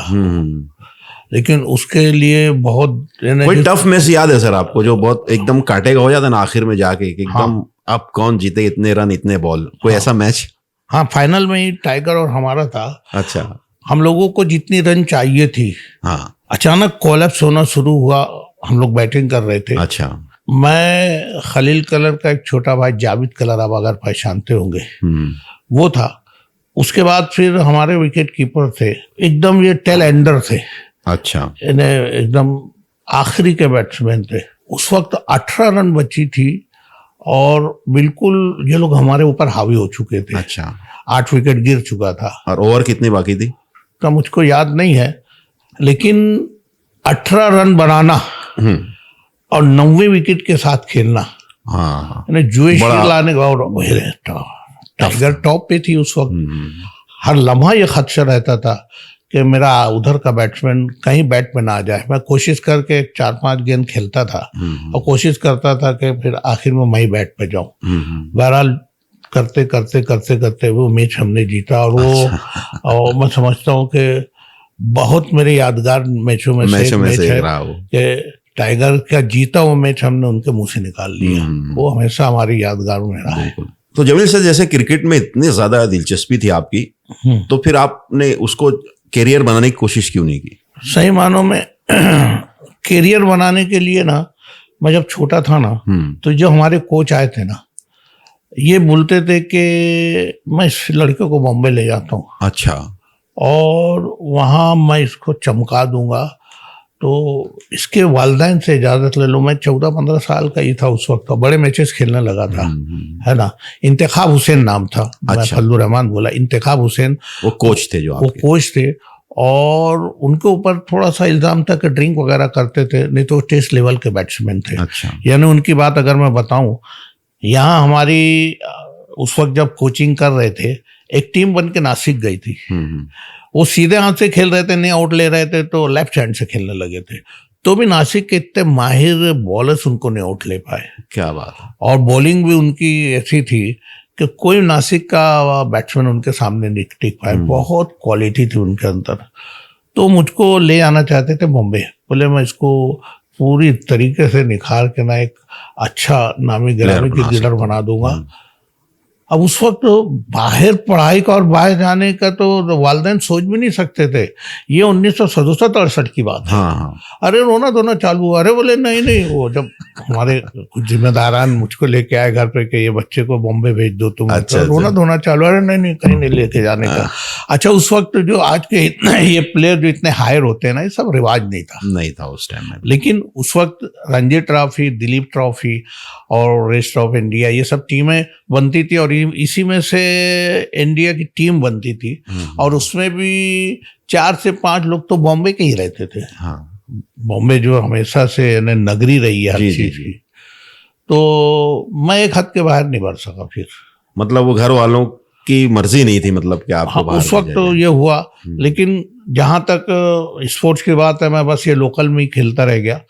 Speaker 2: लेकिन उसके लिए बहुत
Speaker 1: कोई टफ मैच याद है सर आपको जो बहुत एकदम काटेगा हो जाता ना आखिर में जाके, एकदम आप कौन जीते, इतने रन इतने बॉल, कोई ऐसा मैच?
Speaker 2: हाँ, फाइनल में ही टाइगर और हमारा था।
Speaker 1: अच्छा।
Speaker 2: हम लोगों को जितनी रन चाहिए थी,
Speaker 1: हाँ,
Speaker 2: अचानक कोलैप्स होना शुरू हुआ। हम लोग बैटिंग कर रहे थे।
Speaker 1: अच्छा।
Speaker 2: मैं खलील कलर का एक छोटा भाई जावेद कलर, आप अगर पहचानते होंगे, वो था। उसके बाद फिर हमारे विकेट कीपर थे, एकदम ये टेल एंडर थे।
Speaker 1: अच्छा।
Speaker 2: इन्हें एकदम आखिरी के बैट्समैन थे। उस वक्त 18 रन बची थी और बिल्कुल ये लोग हमारे ऊपर हावी हो चुके थे।
Speaker 1: अच्छा।
Speaker 2: 8 विकेट गिर चुका था।
Speaker 1: और ओवर कितनी बाकी थी?
Speaker 2: तो मुझको याद नहीं है, लेकिन 18 रन बनाना और 90 विकेट के साथ खेलना,
Speaker 1: हाँ,
Speaker 2: जुएश
Speaker 1: बड़ा
Speaker 2: लाने का, और टाइगर टॉप पे थी उस वक्त। हर लम्हा ये खदशा रहता था कि मेरा उधर का बैट्समैन कहीं बैट में ना आ जाए। मैं कोशिश करके 4-5 गेंद खेलता था और कोशिश करता था कि फिर आखिर में मैं ही बैट पे जाऊं। बहरहाल करते करते करते करते वो मैच हमने जीता। और वो और मैं समझता हूँ कि बहुत मेरे यादगार मैचों में से एक मैच है कि टाइगर का जीता हुआ मैच हमने उनके मुंह से निकाल लिया। वो हमेशा हमारी यादगारों में रहा है।
Speaker 1: तो जमील सर, जैसे क्रिकेट में इतनी ज्यादा दिलचस्पी थी आपकी, तो फिर आपने उसको कैरियर बनाने की कोशिश क्यों नहीं की?
Speaker 2: सही मानों में कैरियर बनाने के लिए ना, मैं जब छोटा था ना, तो जो हमारे कोच आए थे ना, ये बोलते थे कि मैं इस लड़के को बॉम्बे ले जाता हूँ।
Speaker 1: अच्छा।
Speaker 2: और वहाँ मैं इसको चमका दूंगा, तो इसके वालिदैन से इजाज़त ले लो। मैं 14-15 साल का ही था उस वक्त, बड़े मैचेस खेलने लगा था, है ना। इंतखाब हुसैन नाम था।
Speaker 1: अच्छा।
Speaker 2: मैं फल्लू रहमान बोला, इंतखाब हुसैन
Speaker 1: वो कोच थे जो आपके?
Speaker 2: वो कोच थे। और उनके ऊपर थोड़ा सा इल्ज़ाम था कि ड्रिंक वगैरह करते थे, नहीं तो टेस्ट लेवल के बैट्समैन थे।
Speaker 1: अच्छा।
Speaker 2: यानी उनकी बात अगर मैं बताऊं, यहाँ हमारी उस वक्त जब कोचिंग कर रहे थे, एक टीम बन के नासिक गई थी। वो सीधे हाथ से खेल रहे थे, नहीं आउट ले रहे थे, तो लेफ्ट हैंड से खेलने लगे थे। तो भी नासिक के इतने माहिर बॉलर्स उनको नहीं आउट ले पाए।
Speaker 1: क्या बात है।
Speaker 2: और बॉलिंग भी उनकी ऐसी थी कि कोई नासिक का बैट्समैन उनके सामने नहीं टिक पाए। बहुत क्वालिटी थी उनके अंदर। तो मुझको ले आना चाहते थे बॉम्बे। बोले मैं इसको पूरी तरीके से निखार के ना एक अच्छा नामी गिरामी क्रिकेटर बना दूंगा। अब उस वक्त बाहर पढ़ाई का और बाहर जाने का तो वालिदैन सोच भी नहीं सकते थे। ये 1967-68 की बात है। अरे रोना धोना चालू। अरे बोले नहीं नहीं, वो जब हमारे कुछ जिम्मेदारान मुझको लेके आए घर पे कि ये बच्चे को बॉम्बे भेज दो तुम। अच्छा, तो रोना धोना चालू। अरे नहीं नहीं, कहीं नहीं लेके जाने का। अच्छा, उस वक्त जो आज के ये प्लेयर जो इतने हायर होते हैं ना, ये सब रिवाज नहीं था उस टाइम में। लेकिन उस वक्त रणजी ट्रॉफी, दिलीप ट्रॉफी और रेस्ट ऑफ इंडिया, ये सब टीमें बनती थी और इसी में से इंडिया की टीम बनती थी। और उसमें भी 4 से 5 लोग तो बॉम्बे के ही रहते थे। बॉम्बे जो हमेशा से नगरी रही है हर चीज की। तो मैं एक हद के बाहर नहीं बढ़ सका फिर।
Speaker 1: मतलब वो घर वालों की मर्जी नहीं थी, मतलब कि आपको बाहर
Speaker 2: उस वक्त तो ये हुआ। लेकिन जहां तक स्पोर्ट्स की बात है, मैं बस ये लोकल में ही खेलता रह गया।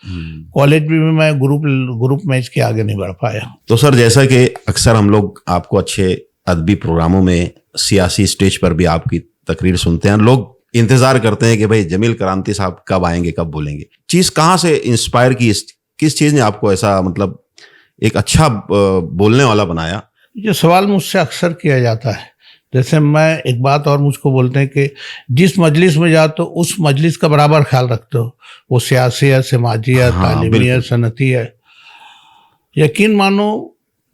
Speaker 2: कॉलेज में भी मैं ग्रुप मैच के आगे नहीं बढ़ पाया।
Speaker 1: तो सर, जैसा कि अक्सर हम लोग आपको अच्छे अदबी प्रोग्रामों में, सियासी स्टेज पर भी आपकी तकरीर सुनते हैं, लोग इंतजार करते हैं कि भाई जमील क्रांति साहब कब आएंगे, कब बोलेंगे। चीज कहाँ से इंस्पायर की, किस चीज ने आपको ऐसा मतलब एक अच्छा बोलने वाला बनाया?
Speaker 2: ये सवाल मुझसे अक्सर किया जाता है। जैसे मैं एक बात और मुझको बोलते हैं कि जिस मजलिस में जाते हो उस मजलिस का बराबर ख्याल रखते हो, वो सियासी है, समाजी है, तालीमी है, सनती है। यकीन मानो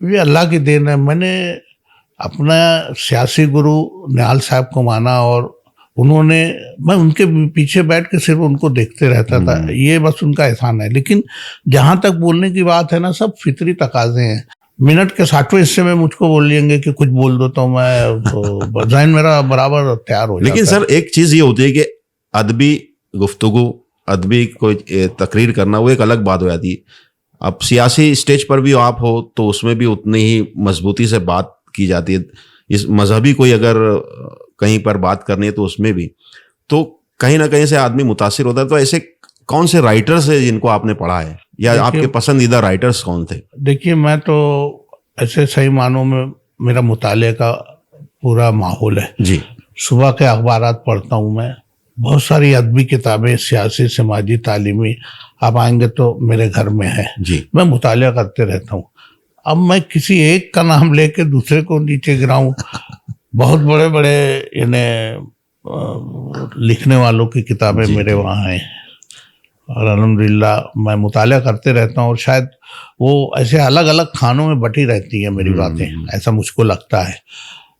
Speaker 2: ये अल्लाह की देन है। मैंने अपना सियासी गुरु निहाल साहब को माना और मैं उनके पीछे बैठ के सिर्फ उनको देखते रहता था। ये बस उनका एहसान है। लेकिन जहाँ तक बोलने की बात है ना, सब फितरी तकाजे हैं। मिनट के 60वें हिस्से में मुझको बोल लेंगे कि कुछ बोल दो तो मैं तो जहन मेरा बराबर तैयार हो जाता है।
Speaker 1: लेकिन सर, एक चीज ये होती है कि अदबी गुफ्तगू, अदबी कोई तकरीर करना, वो एक अलग बात हो जाती है। अब सियासी स्टेज पर भी आप हो तो उसमें भी उतनी ही मजबूती से बात की जाती है। इस मजहबी कोई अगर कहीं पर बात करनी है तो उसमें भी तो कहीं ना कहीं से आदमी मुतासिर होता है। तो ऐसे कौन से राइटर्स है जिनको आपने पढ़ा है, या आपके पसंदीदा राइटर्स कौन थे?
Speaker 2: देखिए, मैं तो ऐसे सही मानों में मेरा मुताले का पूरा माहौल है जी। सुबह के अखबारात पढ़ता हूँ मैं, बहुत सारी अदबी किताबें, सियासी, समाजी, तालीमी, आप आएंगे तो मेरे घर में है जी। मैं मुताला करते रहता हूँ। अब मैं किसी एक का नाम लेके दूसरे को नीचे गिराऊं, बहुत बड़े बड़े इन्हें लिखने वालों की किताबें मेरे वहाँ हैं। और अल्हम्दुलिल्लाह मैं मुताला करते रहता हूँ, और शायद वो ऐसे अलग अलग खानों में बटी रहती है मेरी बातें, ऐसा मुझको लगता है।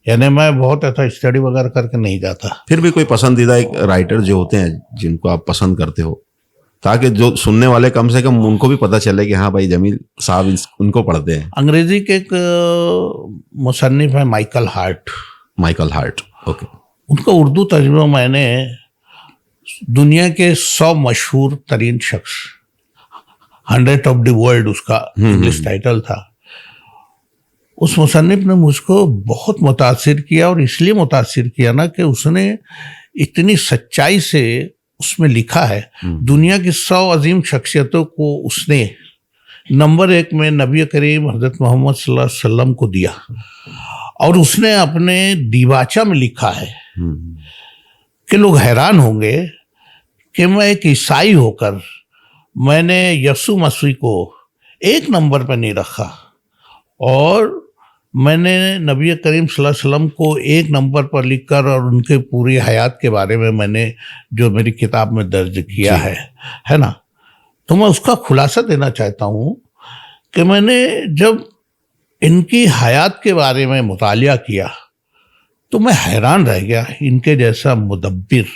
Speaker 2: यानी मैं बहुत ऐसा स्टडी वगैरह करके नहीं जाता।
Speaker 1: फिर भी कोई पसंदीदा एक राइटर जो होते हैं जिनको आप पसंद करते हो, ताकि जो सुनने वाले कम से कम उनको भी पता चले कि हाँ भाई जमील साहब उनको पढ़ते हैं।
Speaker 2: अंग्रेजी के एक मुसन्निफ है Michael Hart.
Speaker 1: Michael Hart, okay.
Speaker 2: उनका उर्दू तर्जुमा मैंने दुनिया के 100 मशहूर तरीन शख्स, 100 ऑफ द वर्ल्ड उसका इंग्लिश टाइटल था। उस मुसन्निफ ने मुझको बहुत मुतासिर किया, और इसलिए मुतासिर किया ना कि उसने इतनी सच्चाई से उसमें लिखा है। दुनिया की 100 अजीम शख्सियतों को उसने नंबर 1 में नबी करीम हज़रत मोहम्मद सल्लल्लाहु अलैहि वसल्लम को दिया, और उसने अपने दीवाचा में लिखा है कि लोग हैरान होंगे कि मैं एक ईसाई होकर मैंने यसु मसीह को 1 नंबर पर नहीं रखा, और मैंने नबी करीम सल्लल्लाहु अलैहि वसल्लम को 1 नंबर पर लिखकर और उनके पूरी हयात के बारे में मैंने जो मेरी किताब में दर्ज किया है ना। तो मैं उसका खुलासा देना चाहता हूँ कि मैंने जब इनकी हयात के बारे में मुतालिया किया तो मैं हैरान रह गया। इनके जैसा मुदब्बिर,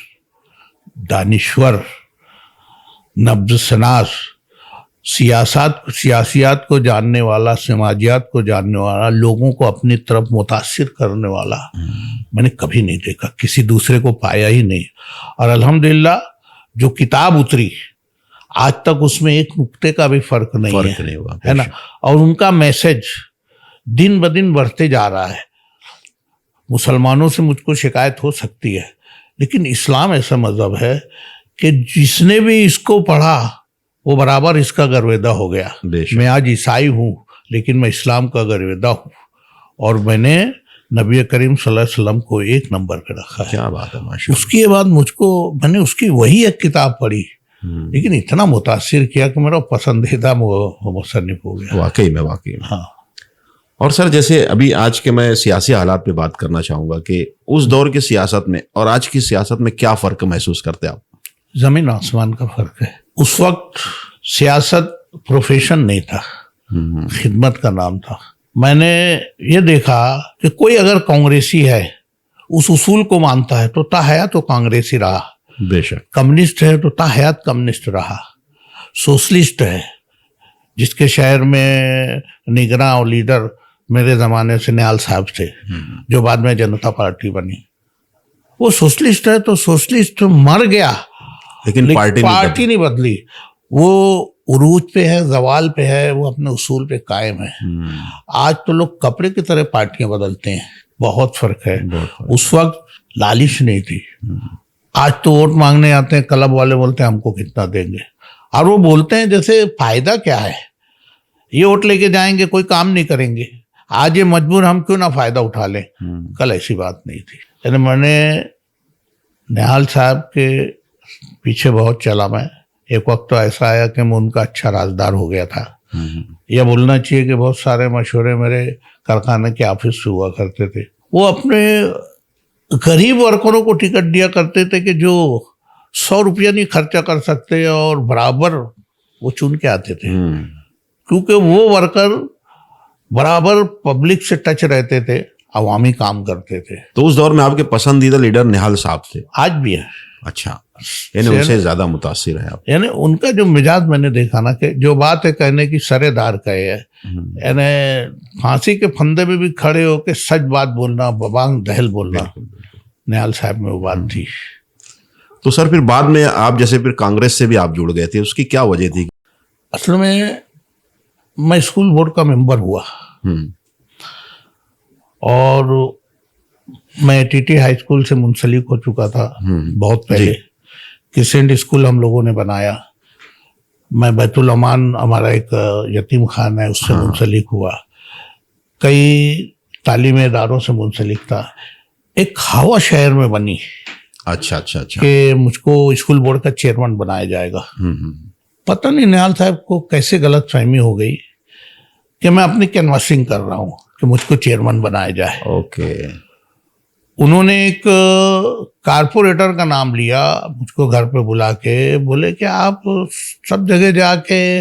Speaker 2: दानिश्वर, नब्ज़ शनास, सियासियात को जानने वाला, समाजियात को जानने वाला, लोगों को अपनी तरफ मुतासिर करने वाला मैंने कभी नहीं देखा, किसी दूसरे को पाया ही नहीं। और अल्हम्दुलिल्लाह जो किताब उतरी आज तक उसमें एक नुक्ते का भी फर्क नहीं हुआ, है ना। और उनका मैसेज दिन ब दिन बढ़ते जा रहा है। मुसलमानों से मुझको शिकायत हो सकती है, लेकिन इस्लाम ऐसा मजहब है कि जिसने भी इसको पढ़ा वो बराबर इसका गर्वेदा हो गया। मैं आज ईसाई हूँ लेकिन मैं इस्लाम का गर्वेदा हूँ, और मैंने नबी करीम सल्लल्लाहु अलैहि वसल्लम को 1 नंबर पे रखा है।
Speaker 1: क्या बात है, माशाअल्लाह।
Speaker 2: उसके बाद मैंने उसकी वही एक किताब पढ़ी, लेकिन इतना मुतासिर किया कि मेरा पसंदीदा मुसन्निफ हो गया।
Speaker 1: वाकई में
Speaker 2: हाँ।
Speaker 1: और सर जैसे अभी आज के मैं सियासी हालात पे बात करना चाहूँगा कि उस दौर की सियासत में और आज की सियासत में क्या फ़र्क महसूस करते हैं आप?
Speaker 2: ज़मीन आसमान का फ़र्क है। उस वक्त सियासत प्रोफेशन नहीं था, खिदमत का नाम था। मैंने ये देखा कि कोई अगर कांग्रेसी है, उस उसूल को मानता है तो ताहयात तो कांग्रेसी रहा,
Speaker 1: बेशक।
Speaker 2: कम्युनिस्ट है तो ताहयात कम्युनिस्ट रहा, सोशलिस्ट है जिसके शहर में निगरान और लीडर मेरे ज़माने से निहाल साहब थे, जो बाद में जनता पार्टी बनी, वो सोशलिस्ट है तो सोशलिस्ट मर गया,
Speaker 1: लेकिन पार्टी
Speaker 2: नहीं बदली। वो उरूज पे है, जवाल पे है, वो अपने उसूल पे कायम है। आज तो लोग कपड़े की तरह पार्टियां बदलते हैं, बहुत फर्क है। उस वक्त लालिश नहीं थी। आज तो वोट मांगने आते हैं, क्लब वाले बोलते हैं हमको कितना देंगे, और वो बोलते हैं जैसे फायदा क्या है, ये वोट लेके जाएंगे कोई काम नहीं करेंगे, आज ये मजबूर, हम क्यों ना फायदा उठा लें। कल ऐसी बात नहीं थी। यानी मैंने निहाल साहब के पीछे बहुत चला। मैं एक वक्त तो ऐसा आया कि मैं उनका अच्छा राजदार हो गया था। यह बोलना चाहिए कि बहुत सारे मशवरे मेरे कारखाने के ऑफिस से हुआ करते थे। वो अपने गरीब वर्करों को टिकट दिया करते थे कि जो 100 रुपया नहीं खर्चा कर सकते, और बराबर वो चुन के आते थे, क्योंकि वो वर्कर बराबर पब्लिक से टच रहते थे, अवामी काम करते थे।
Speaker 1: तो उस दौर में आपके पसंदीदा लीडर निहाल साहब थे?
Speaker 2: आज भी है।
Speaker 1: अच्छा, यानी उनसे ज्यादा मुतासिर है आप?
Speaker 2: यानी उनका जो मिजाज मैंने देखा ना, कि जो बात है कहने की सरेदार कहे है, यानी फांसी के फंदे में भी खड़े होकर सच बात बोलना, बबांग दहल बोलना, निहाल साहब में वो बात थी।
Speaker 1: तो सर फिर बाद में आप जैसे फिर कांग्रेस से भी आप जुड़ गए थे, उसकी क्या वजह थी?
Speaker 2: असल में मैं स्कूल बोर्ड का मेंबर हुआ, और मैं टीटी हाई स्कूल से मुंसलिक हो चुका था बहुत पहले। क्रिसेंट स्कूल हम लोगों ने बनाया। मैं बैतुल अमान, हमारा एक यतीम खाना है, उससे मुंसलिक हुआ। कई तालीमी इदारों से मुंसलिक था। एक हवा शहर में बनी।
Speaker 1: अच्छा
Speaker 2: कि मुझको स्कूल बोर्ड का चेयरमैन बनाया जाएगा। पता नहीं निहाल साहब को कैसे गलत फहमी हो गई कि मैं अपनी कैनवासिंग कर रहा हूँ कि मुझको चेयरमैन बनाया जाए।
Speaker 1: ओके।
Speaker 2: उन्होंने एक कारपोरेटर का नाम लिया, मुझको घर पे बुला के बोले कि आप सब जगह जाके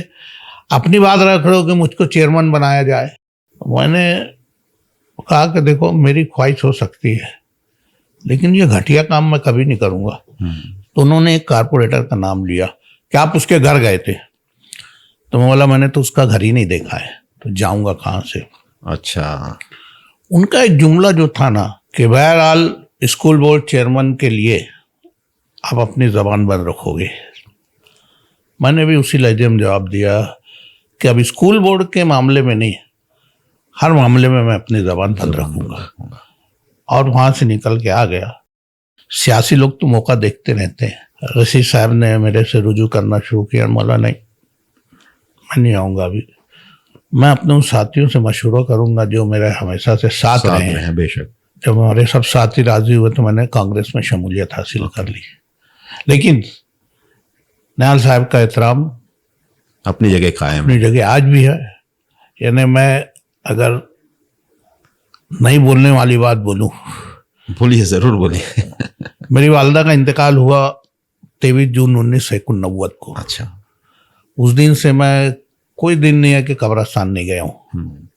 Speaker 2: अपनी बात रख रहे हो कि मुझको चेयरमैन बनाया जाए। मैंने कहा कि देखो मेरी ख्वाहिश हो सकती है लेकिन ये घटिया काम मैं कभी नहीं करूँगा। तो उन्होंने एक कारपोरेटर का नाम लिया कि आप उसके घर गए थे। तो मैं बोला मैंने तो उसका घर ही नहीं देखा है तो जाऊँगा कहाँ से।
Speaker 1: अच्छा।
Speaker 2: उनका एक जुमला जो था ना कि बहरहाल स्कूल बोर्ड चेयरमैन के लिए आप अपनी ज़बान बंद रखोगे। मैंने भी उसी लहजे में जवाब दिया कि अब स्कूल बोर्ड के मामले में नहीं, हर मामले में मैं अपनी ज़बान बंद रखूँगा। और वहाँ से निकल के आ गया। सियासी लोग तो मौका देखते रहते हैं। रशीद साहब ने मेरे से रुजू करना शुरू किया। बोला नहीं, मैं नहीं आऊँगा अभी, मैं अपने उन साथियों से मशवरा करूँगा जो मेरे हमेशा से साथ रहे हैं।
Speaker 1: बेशक।
Speaker 2: जब हमारे सब साथी राजी हुए तो मैंने कांग्रेस में शमूलियत हासिल कर ली। लेकिन निहाल साहब का एहतराम
Speaker 1: अपनी जगह कायम,
Speaker 2: अपनी जगह आज भी है। यानी मैं अगर नहीं बोलने वाली बात बोलूं,
Speaker 1: बोलिए, जरूर बोलिए।
Speaker 2: मेरी वालदा का इंतकाल हुआ 23 जून 1989 को।
Speaker 1: अच्छा।
Speaker 2: उस दिन से मैं कोई दिन नहीं है कि कब्रिस्तान नहीं गया हूँ।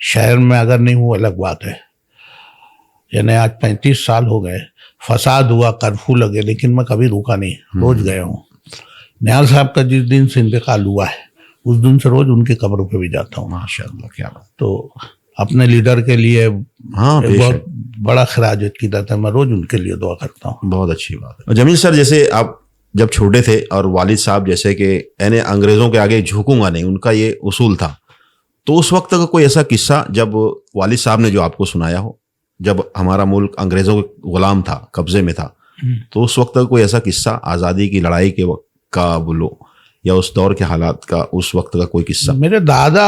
Speaker 2: शहर में अगर नहीं हूँ अलग बात है। यानी आज 35 साल हो गए, फसाद हुआ, कर्फ्यू लगे, लेकिन मैं कभी रुका नहीं, रोज गया हूँ। निहाल साहब का जिस दिन से इंतकाल हुआ है उस दिन से रोज उनकी कब्रों पे भी जाता हूँ।
Speaker 1: माशाअल्लाह, क्या बात।
Speaker 2: तो अपने लीडर के लिए
Speaker 1: हाँ,
Speaker 2: एक बहुत बड़ा खराज अकीदत है, मैं रोज उनके लिए दुआ करता हूँ।
Speaker 1: बहुत अच्छी बात है। जमील सर, जैसे आप जब छोटे थे और वालिद साहब जैसे कि यानी अंग्रेजों के आगे झुकूंगा नहीं, उनका ये उसूल था, तो उस वक्त का कोई ऐसा किस्सा जब वालिद साहब ने जो आपको सुनाया हो, जब हमारा मुल्क अंग्रेजों के गुलाम था, कब्जे में था, तो उस वक्त का कोई ऐसा किस्सा आज़ादी की लड़ाई के वक्त का बोलो या उस दौर के हालात का, उस वक्त का कोई किस्सा?
Speaker 2: मेरे दादा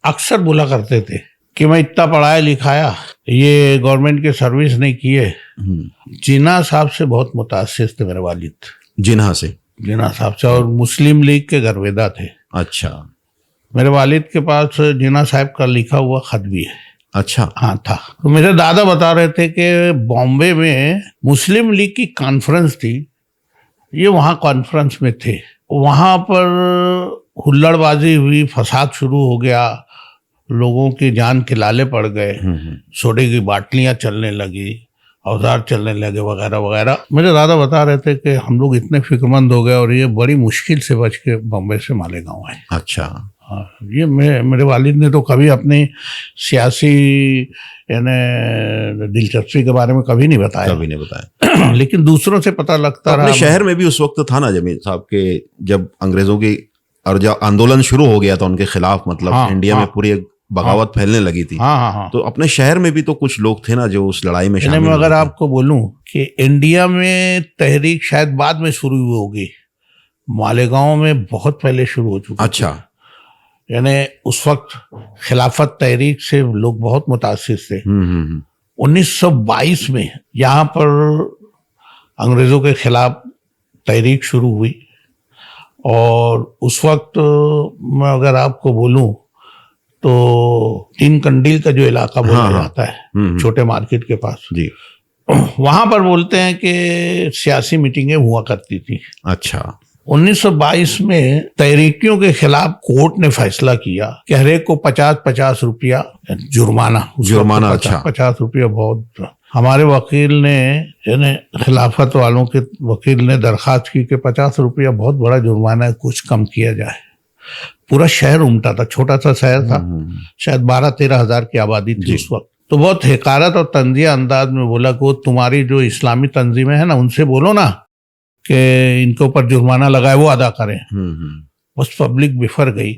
Speaker 2: अक्सर बोला करते थे कि मैं इतना पढ़ाया लिखाया, ये गवर्नमेंट की सर्विस नहीं किए। जिन्ना साहब से बहुत मुतासिर थे मेरे वालिद। जिन्ना साहब से, और मुस्लिम लीग के गर्वेदा थे।
Speaker 1: अच्छा।
Speaker 2: मेरे वालिद के पास जिन्ना साहब का लिखा हुआ खत भी है।
Speaker 1: अच्छा।
Speaker 2: हाँ था। तो मेरे दादा बता रहे थे कि बॉम्बे में मुस्लिम लीग की कॉन्फ्रेंस थी, ये वहाँ कॉन्फ्रेंस में थे, वहाँ पर हुल्लड़बाजी हुई, फसाद शुरू हो गया, लोगों की जान के लाले पड़ गए, सोडे की बाटलियाँ चलने लगी, औजार चलने लगे, वगैरह वगैरह। मेरे दादा बता रहे थे कि हम लोग इतने फिक्रमंद हो गए और ये बड़ी मुश्किल से बच के बॉम्बे से मालेगांव आए।
Speaker 1: अच्छा।
Speaker 2: हाँ, ये मेरे वालिद ने तो कभी अपनी सियासी यानी दिलचस्पी के बारे में कभी नहीं बताया। लेकिन दूसरों से पता लगता रहा।
Speaker 1: अपने शहर में भी उस वक्त था ना जमील साहब के, जब अंग्रेजों की और जब आंदोलन शुरू हो गया था उनके खिलाफ, मतलब इंडिया में पूरी बगावत फैलने लगी थी।
Speaker 2: हाँ।
Speaker 1: तो अपने शहर में भी तो कुछ लोग थे ना जो उस लड़ाई में शामिल
Speaker 2: हुए। अगर आपको बोलूं कि इंडिया में तहरीक शायद बाद में शुरू हुई होगी, मालेगांव में बहुत पहले शुरू हो चुकी।
Speaker 1: अच्छा।
Speaker 2: यानी उस वक्त खिलाफत तहरीक से लोग बहुत मुतासिर थे। 1922 में यहाँ पर अंग्रेजों के खिलाफ तहरीक शुरू हुई, और उस वक्त मैं अगर आपको बोलूं तो तीन कंडील का जो इलाका बोला जाता है, छोटे मार्केट के पास जी, वहां पर बोलते हैं कि सियासी मीटिंगें हुआ करती थी। अच्छा। 1922 में तहरीकियों के खिलाफ कोर्ट ने फैसला किया कि हर एक को 50-50 रुपया जुर्माना। अच्छा। 50 रुपया बहुत। हमारे वकील ने यानी खिलाफत वालों के वकील ने दरखास्त की कि 50 रुपया बहुत बड़ा जुर्माना है, कुछ कम किया जाए। पूरा शहर उमटा था, छोटा सा शहर था, शायद 12-13 हजार की आबादी थी उस वक्त। तो बहुत हिकारत और तंजिया अंदाज में बोला कि वो तुम्हारी जो इस्लामी तंजीमें हैं ना, उनसे बोलो ना कि इनके ऊपर जुर्माना लगाए, वो अदा करें। बस पब्लिक बिफर गई,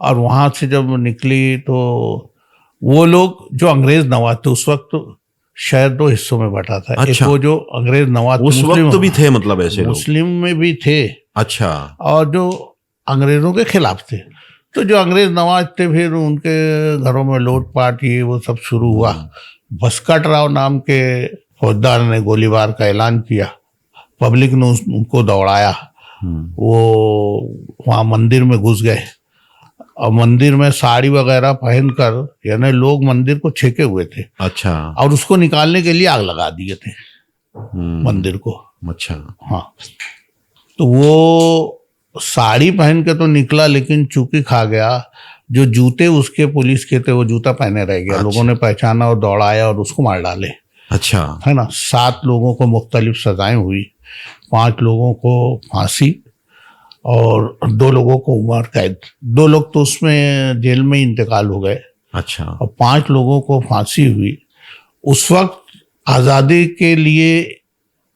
Speaker 2: और वहां से जब निकली तो वो लोग जो अंग्रेज नवाज थे, उस वक्त शहर 2 हिस्सों में बटा था। अच्छा। एक वो जो अंग्रेज नवाज
Speaker 1: उस वक्त तो भी थे, मतलब ऐसे
Speaker 2: मुस्लिम में भी थे। अच्छा। और जो अंग्रेजों के खिलाफ थे, तो जो अंग्रेज नवाज थे फिर उनके घरों में लूटपाट ये वो सब शुरू हुआ। बस्कट राव नाम के फौजदार ने गोलीबार का ऐलान किया, पब्लिक ने उनको दौड़ाया, वो वहाँ मंदिर में घुस गए, और मंदिर में साड़ी वगैरह पहनकर, यानी लोग मंदिर को छेके हुए थे
Speaker 1: अच्छा।
Speaker 2: और उसको निकालने के लिए आग लगा दिए थे मंदिर को।
Speaker 1: अच्छा।
Speaker 2: हाँ, तो वो साड़ी पहन के तो निकला, लेकिन चूकी खा गया। जो जूते उसके पुलिस के थे वो जूता पहने रह गया।
Speaker 1: अच्छा।
Speaker 2: लोगों ने पहचाना और दौड़ाया और उसको मार डाले।
Speaker 1: अच्छा।
Speaker 2: है ना। 7 लोगों को मुख्तलिफ सजाएं हुई, 5 लोगों को फांसी और 2 लोगों को उम्र कैद। 2 लोग तो उसमें जेल में ही इंतकाल हो गए
Speaker 1: अच्छा।
Speaker 2: और 5 लोगों को फांसी हुई। उस वक्त आज़ादी के लिए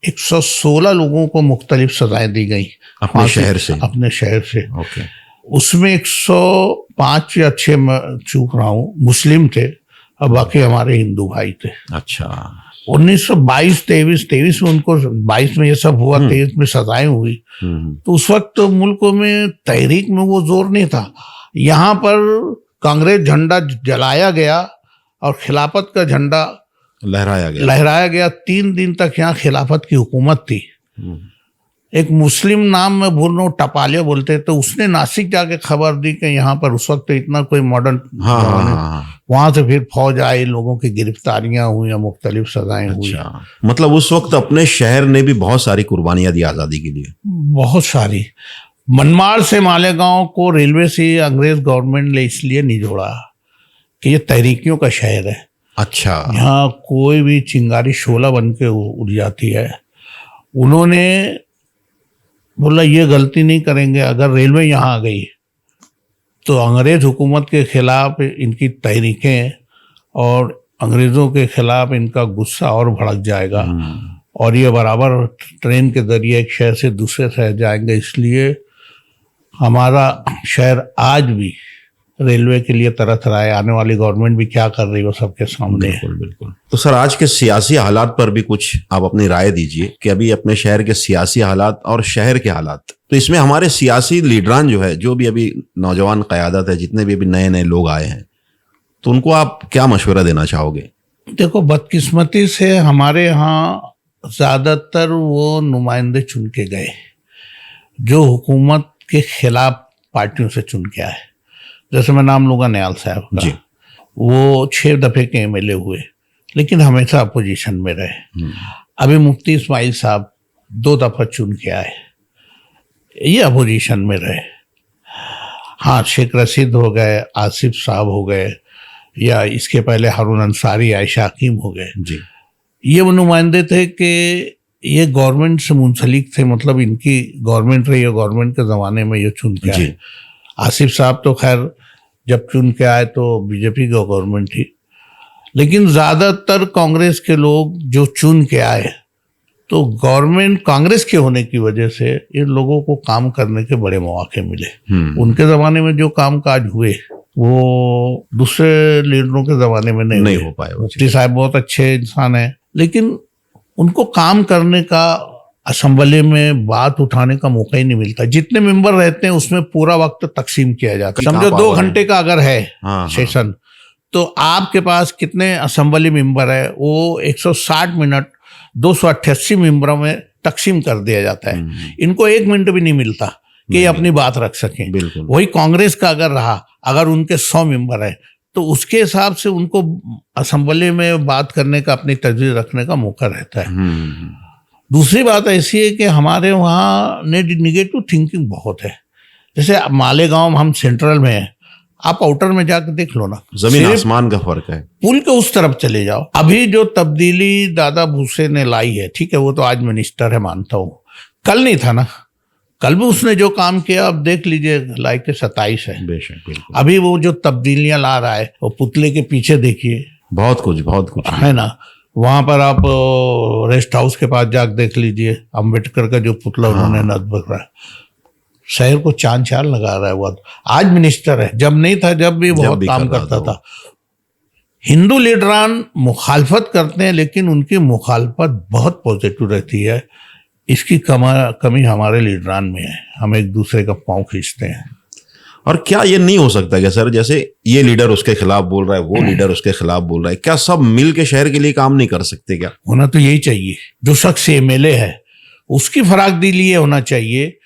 Speaker 2: 116 लोगों को मुख्तलिफ सजाएं दी गई
Speaker 1: अपने शहर से।
Speaker 2: अपने शहर से।
Speaker 1: ओके।
Speaker 2: उसमें 105 या 6 चूक रहा हूँ मुस्लिम थे और बाकी हमारे हिंदू भाई थे।
Speaker 1: अच्छा।
Speaker 2: 1922-23 में उनको, 22 में ये सब हुआ, 23 में सजाएं हुई। तो उस वक्त तो मुल्क में तहरीक में वो जोर नहीं था। यहाँ पर कांग्रेस झंडा जलाया गया और खिलाफत का झंडा लहराया गया। 3 दिन तक यहाँ खिलाफत की हुकूमत थी। एक मुस्लिम नाम में बोल रहा हूँ, टपालिया बोलते, तो उसने नासिक जाके खबर दी कि यहाँ पर उस वक्त तो इतना कोई मॉडर्न, वहां से फिर फौज आई, लोगों की गिरफ्तारियां हुई, मुख्तलिफ सजाएं हुई।
Speaker 1: मतलब उस वक्त अपने शहर ने भी बहुत सारी कुर्बानियां दी आज़ादी के लिए, बहुत
Speaker 2: सारी। मनमाड़ से मालेगांव को रेलवे से अंग्रेज गवर्नमेंट ने इसलिए नहीं जोड़ा कि ये तहरीकियों का शहर है।
Speaker 1: अच्छा।
Speaker 2: यहाँ कोई भी चिंगारी शोला बन के उड़ जाती है। उन्होंने बोला ये गलती नहीं करेंगे। अगर रेलवे यहाँ आ गई तो अंग्रेज हुकूमत के खिलाफ इनकी तहरीकें और अंग्रेज़ों के खिलाफ इनका गुस्सा और भड़क जाएगा और ये बराबर ट्रेन के जरिए एक शहर से दूसरे शहर जाएंगे। इसलिए हमारा शहर आज भी रेलवे के लिए तरस रहा है। आने वाली गवर्नमेंट भी क्या कर रही है वो सबके सामने।
Speaker 1: बिल्कुल। तो सर, आज के सियासी हालात पर भी कुछ आप अपनी राय दीजिए कि अभी अपने शहर के सियासी हालात और शहर के हालात, तो इसमें हमारे सियासी लीडरान जो है, जो भी अभी नौजवान क़यादत है, जितने भी अभी नए नए लोग आए हैं, तो उनको आप क्या मशवरा देना चाहोगे?
Speaker 2: देखो, बदकिस्मती से हमारे यहाँ ज़्यादातर वो नुमाइंदे चुन के गए जो हुकूमत के खिलाफ पार्टियों से चुन के आए। जैसे मैं नाम लूँगा नियाल साहब का, वो 6 दफ़े के MLA हुए लेकिन हमेशा अपोजिशन में रहे। अभी मुफ्ती इस्माइल साहब 2 दफ़ा चुन के आए, ये अपोजिशन में रहे। हाँ, शेख रशीद हो गए, आसिफ साहब हो गए, या इसके पहले हारून अंसारी, आयशा हकीम हो गए जी। ये वो नुमाइंदे थे कि ये गवर्नमेंट से मुंसलिक थे, मतलब इनकी गवर्नमेंट रही है, गवर्नमेंट के ज़माने में ये चुन के आए। आसिफ साहब तो खैर जब चुन के आए तो बीजेपी की गवर्नमेंट थी, लेकिन ज़्यादातर कांग्रेस के लोग जो चुन के आए, तो गवर्नमेंट कांग्रेस के होने की वजह से इन लोगों को काम करने के बड़े मौके मिले। उनके ज़माने में जो काम काज हुए वो दूसरे लीडरों के ज़माने में नहीं हो पाए। मुफ्ती साहब बहुत अच्छे इंसान हैं, लेकिन उनको काम करने का, असेंबली में बात उठाने का मौका ही नहीं मिलता। जितने मेंबर रहते हैं उसमें पूरा वक्त तकसीम किया जाता है। समझो 2 घंटे का अगर है सेशन, तो आपके पास कितने असेंबली मेंबर है, वो 160 मिनट 288 मेंबरों में तकसीम कर दिया जाता है। इनको 1 मिनट भी नहीं मिलता कि अपनी बात रख सकें। वही कांग्रेस का अगर रहा, अगर उनके 100 मेंबर है तो उसके हिसाब से उनको असेंबली में बात करने का, अपनी तजवीज़ रखने का मौका रहता है। दूसरी बात ऐसी है कि हमारे वहाँ निगेटिव थिंकिंग बहुत है। जैसे मालेगांव हम सेंट्रल में हैं, आप आउटर में जाकर देख लो ना,
Speaker 1: जमीन आसमान का फर्क है।
Speaker 2: पुल के उस तरफ चले जाओ। अभी जो तब्दीली दादा भूसे ने लाई है, ठीक है, वो तो आज मिनिस्टर है मानता हूँ, कल नहीं था ना। कल भी उसने जो काम किया, अब देख लीजिए, लाइक 27 है।
Speaker 1: बेशक।
Speaker 2: अभी वो जो तब्दीलियां ला रहा है, वो पुतले के पीछे देखिए, बहुत कुछ है ना। वहां पर आप रेस्ट हाउस के पास जाकर देख लीजिए, अम्बेडकर का जो पुतला उन्होंने नस्ब रहा है, शहर को चांद चार लगा रहा है। वो आज मिनिस्टर है, जब नहीं था, जब भी बहुत काम करता था। हिंदू लीडरान मुखालफत करते हैं, लेकिन उनकी मुखालफत बहुत पॉजिटिव रहती है। इसकी कमी हमारे लीडरान में है, हम एक दूसरे का पांव खींचते हैं।
Speaker 1: और क्या ये नहीं हो सकता क्या सर, जैसे ये लीडर उसके खिलाफ बोल रहा है, वो लीडर उसके खिलाफ बोल रहा है, क्या सब मिल के शहर के लिए काम नहीं कर सकते? क्या होना
Speaker 2: तो यही चाहिए। जो शख्स MLA है उसकी फरागदिली ये होना चाहिए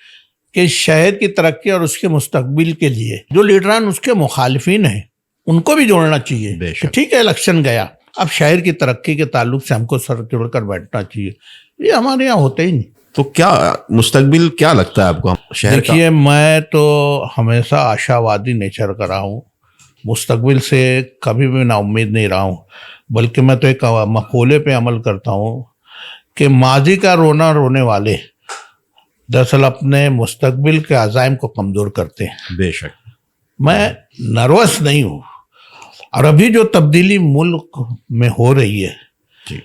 Speaker 2: कि शहर की तरक्की और उसके मुस्तकबिल के लिए जो लीडरान उसके मुखालिफिन हैं उनको भी जोड़ना चाहिए कि ठीक है इलेक्शन गया, अब शहर की तरक्की के ताल्लुक से हमको सर जोड़कर बैठना चाहिए। ये हमारे यहाँ होता ही नहीं।
Speaker 1: तो क्या मुस्तकबिल क्या लगता है आपको शहर का?
Speaker 2: देखिए, मैं तो हमेशा आशावादी नेचर का रहा हूँ, मुस्तकबिल से कभी भी ना उम्मीद नहीं रहा हूँ, बल्कि मैं तो एक मकौले पे अमल करता हूँ कि माजी का रोना रोने वाले दरअसल अपने मुस्तकबिल के अज़ाइम को कमज़ोर करते हैं।
Speaker 1: बेशक।
Speaker 2: मैं नर्वस नहीं हूँ, और अभी जो तब्दीली मुल्क में हो रही है
Speaker 1: जी।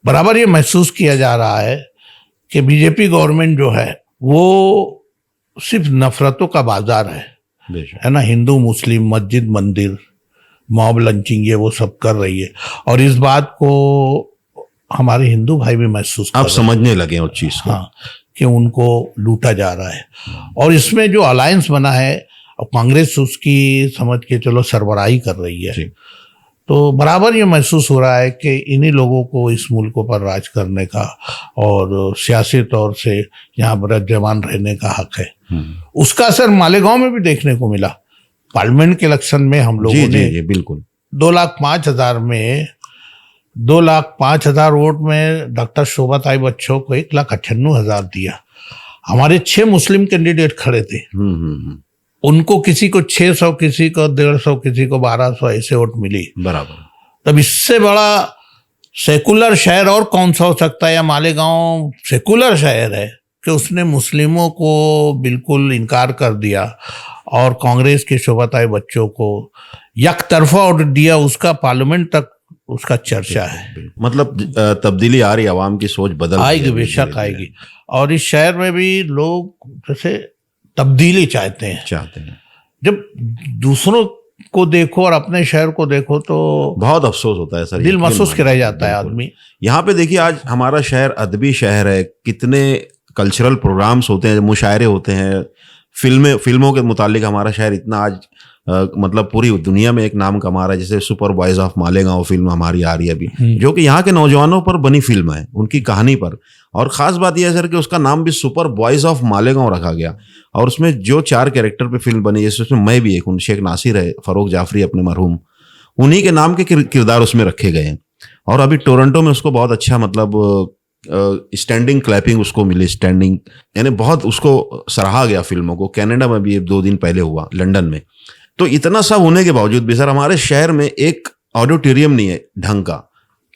Speaker 2: बराबर ये महसूस किया जा रहा है कि बीजेपी गवर्नमेंट जो है वो सिर्फ नफरतों का बाजार है ना, हिंदू मुस्लिम मस्जिद मंदिर मॉब लंचिंग ये वो सब कर रही है, और इस बात को हमारे हिंदू भाई भी महसूस कर
Speaker 1: आप
Speaker 2: रहे हैं।
Speaker 1: समझने लगे उस चीज को।
Speaker 2: हाँ, कि उनको लूटा जा रहा है, और इसमें जो अलायंस बना है और कांग्रेस उसकी समझ के चलो सरबराही कर रही है, तो बराबर ये महसूस हो रहा है कि इन्हीं लोगों को इस मुल्क पर राज करने का और सियासी तौर से यहाँ विराजमान रहने का हक है। उसका असर मालेगांव में भी देखने को मिला। पार्लियामेंट के इलेक्शन में हम लोगों ने
Speaker 1: बिल्कुल
Speaker 2: 2,05,000 में 2,05,000 वोट में डॉक्टर शोभाताई बच्चों को 1,98,000 दिया। हमारे 6 मुस्लिम कैंडिडेट खड़े थे, उनको किसी को 600, किसी को 150, किसी को 1200 ऐसे वोट मिली
Speaker 1: बराबर।
Speaker 2: तब इससे बड़ा सेकुलर शहर और कौन सा हो सकता है? या मालेगांव सेकुलर शहर है कि उसने मुस्लिमों को बिल्कुल इनकार कर दिया और कांग्रेस के शोभाताई बच्चों को यकतरफा वोट दिया, उसका पार्लियामेंट तक उसका चर्चा है।
Speaker 1: मतलब तब्दीली आ रही, आवाम की सोच बदल
Speaker 2: आएगी, बेशक आएगी। और इस शहर में भी लोग जैसे तब्दीली चाहते हैं। जब दूसरों को देखो और अपने शहर को देखो तो
Speaker 1: बहुत अफसोस होता है सर,
Speaker 2: दिल महसूस के रह जाता है आदमी।
Speaker 1: यहाँ पे देखिए, आज हमारा शहर अदबी शहर है, कितने कल्चरल प्रोग्राम्स होते हैं, मुशायरे होते हैं, फिल्मों के मुतालिक हमारा शहर इतना आज मतलब पूरी दुनिया में एक नाम कमा रहा है। जैसे super boys of Malegaon film हमारी आ रही है अभी, जो कि यहाँ के नौजवानों पर बनी फिल्म है, उनकी कहानी पर। और ख़ास बात यह है सर कि उसका नाम भी सुपर बॉयज ऑफ मालेगांव रखा गया, और उसमें जो 4 कैरेक्टर पे फिल्म बनी, जैसे उसमें मैं भी एक हूँ, शेख नासिर है, फ़रूक जाफरी अपने मरहूम, उन्हीं के नाम के किरदार उसमें रखे गए हैं। और अभी टोरंटो में उसको बहुत अच्छा मतलब स्टैंडिंग क्लैपिंग उसको मिली, स्टैंडिंग, यानी बहुत उसको सराहा गया फिल्मों को। कनाडा में भी 2 दिन पहले हुआ, लंदन में। तो इतना सब होने के बावजूद भी सर हमारे शहर में एक ऑडिटोरियम नहीं है ढंग का,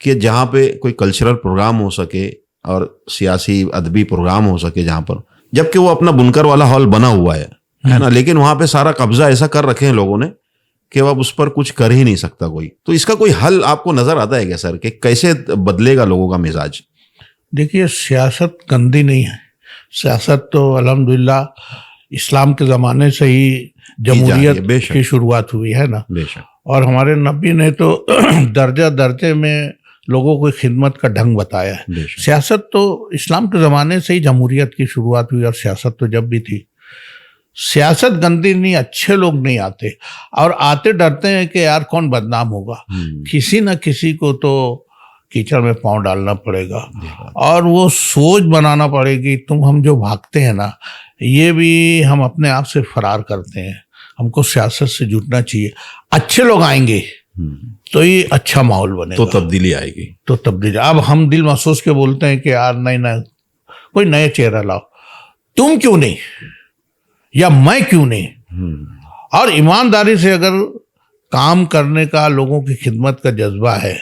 Speaker 1: कि जहाँ पे कोई कल्चरल प्रोग्राम हो सके और सियासी अदबी प्रोग्राम हो सके जहाँ पर, जबकि वो अपना बुनकर वाला हॉल बना हुआ है ना, लेकिन वहाँ पे सारा कब्जा ऐसा कर रखे हैं लोगों ने कि अब उस पर कुछ कर ही नहीं सकता कोई। तो इसका कोई हल आपको नजर आता है क्या सर, कि कैसे बदलेगा लोगों का मिजाज?
Speaker 2: देखिए, सियासत गंदी नहीं है। सियासत तो अल्हम्दुलिल्लाह इस्लाम के ज़माने से ही जमहूरियत की शुरुआत हुई है ना, और हमारे नबी ने तो दर्जा दर्जे में लोगों को खिदमत का ढंग बताया है। सियासत तो इस्लाम के ज़माने से ही जमहूरियत की शुरुआत हुई, और सियासत तो जब भी थी। सियासत गंदी नहीं, अच्छे लोग नहीं आते, और आते डरते हैं कि यार कौन बदनाम होगा, किसी न किसी को तो कीचड़ में पांव डालना पड़ेगा, और वो सोच बनाना पड़ेगी। हम जो भागते हैं ना, ये भी हम अपने आप से फरार करते हैं। हमको सियासत से जुटना चाहिए, अच्छे लोग आएंगे तो ये अच्छा माहौल बनेगा,
Speaker 1: तो तब्दीली आएगी।
Speaker 2: तो तब्दीली। अब हम दिल महसूस के बोलते हैं कि यार नहीं ना, कोई नया चेहरा लाओ, तुम क्यों नहीं या मैं क्यों नहीं, और ईमानदारी से अगर काम करने का, लोगों की खिदमत का जज्बा है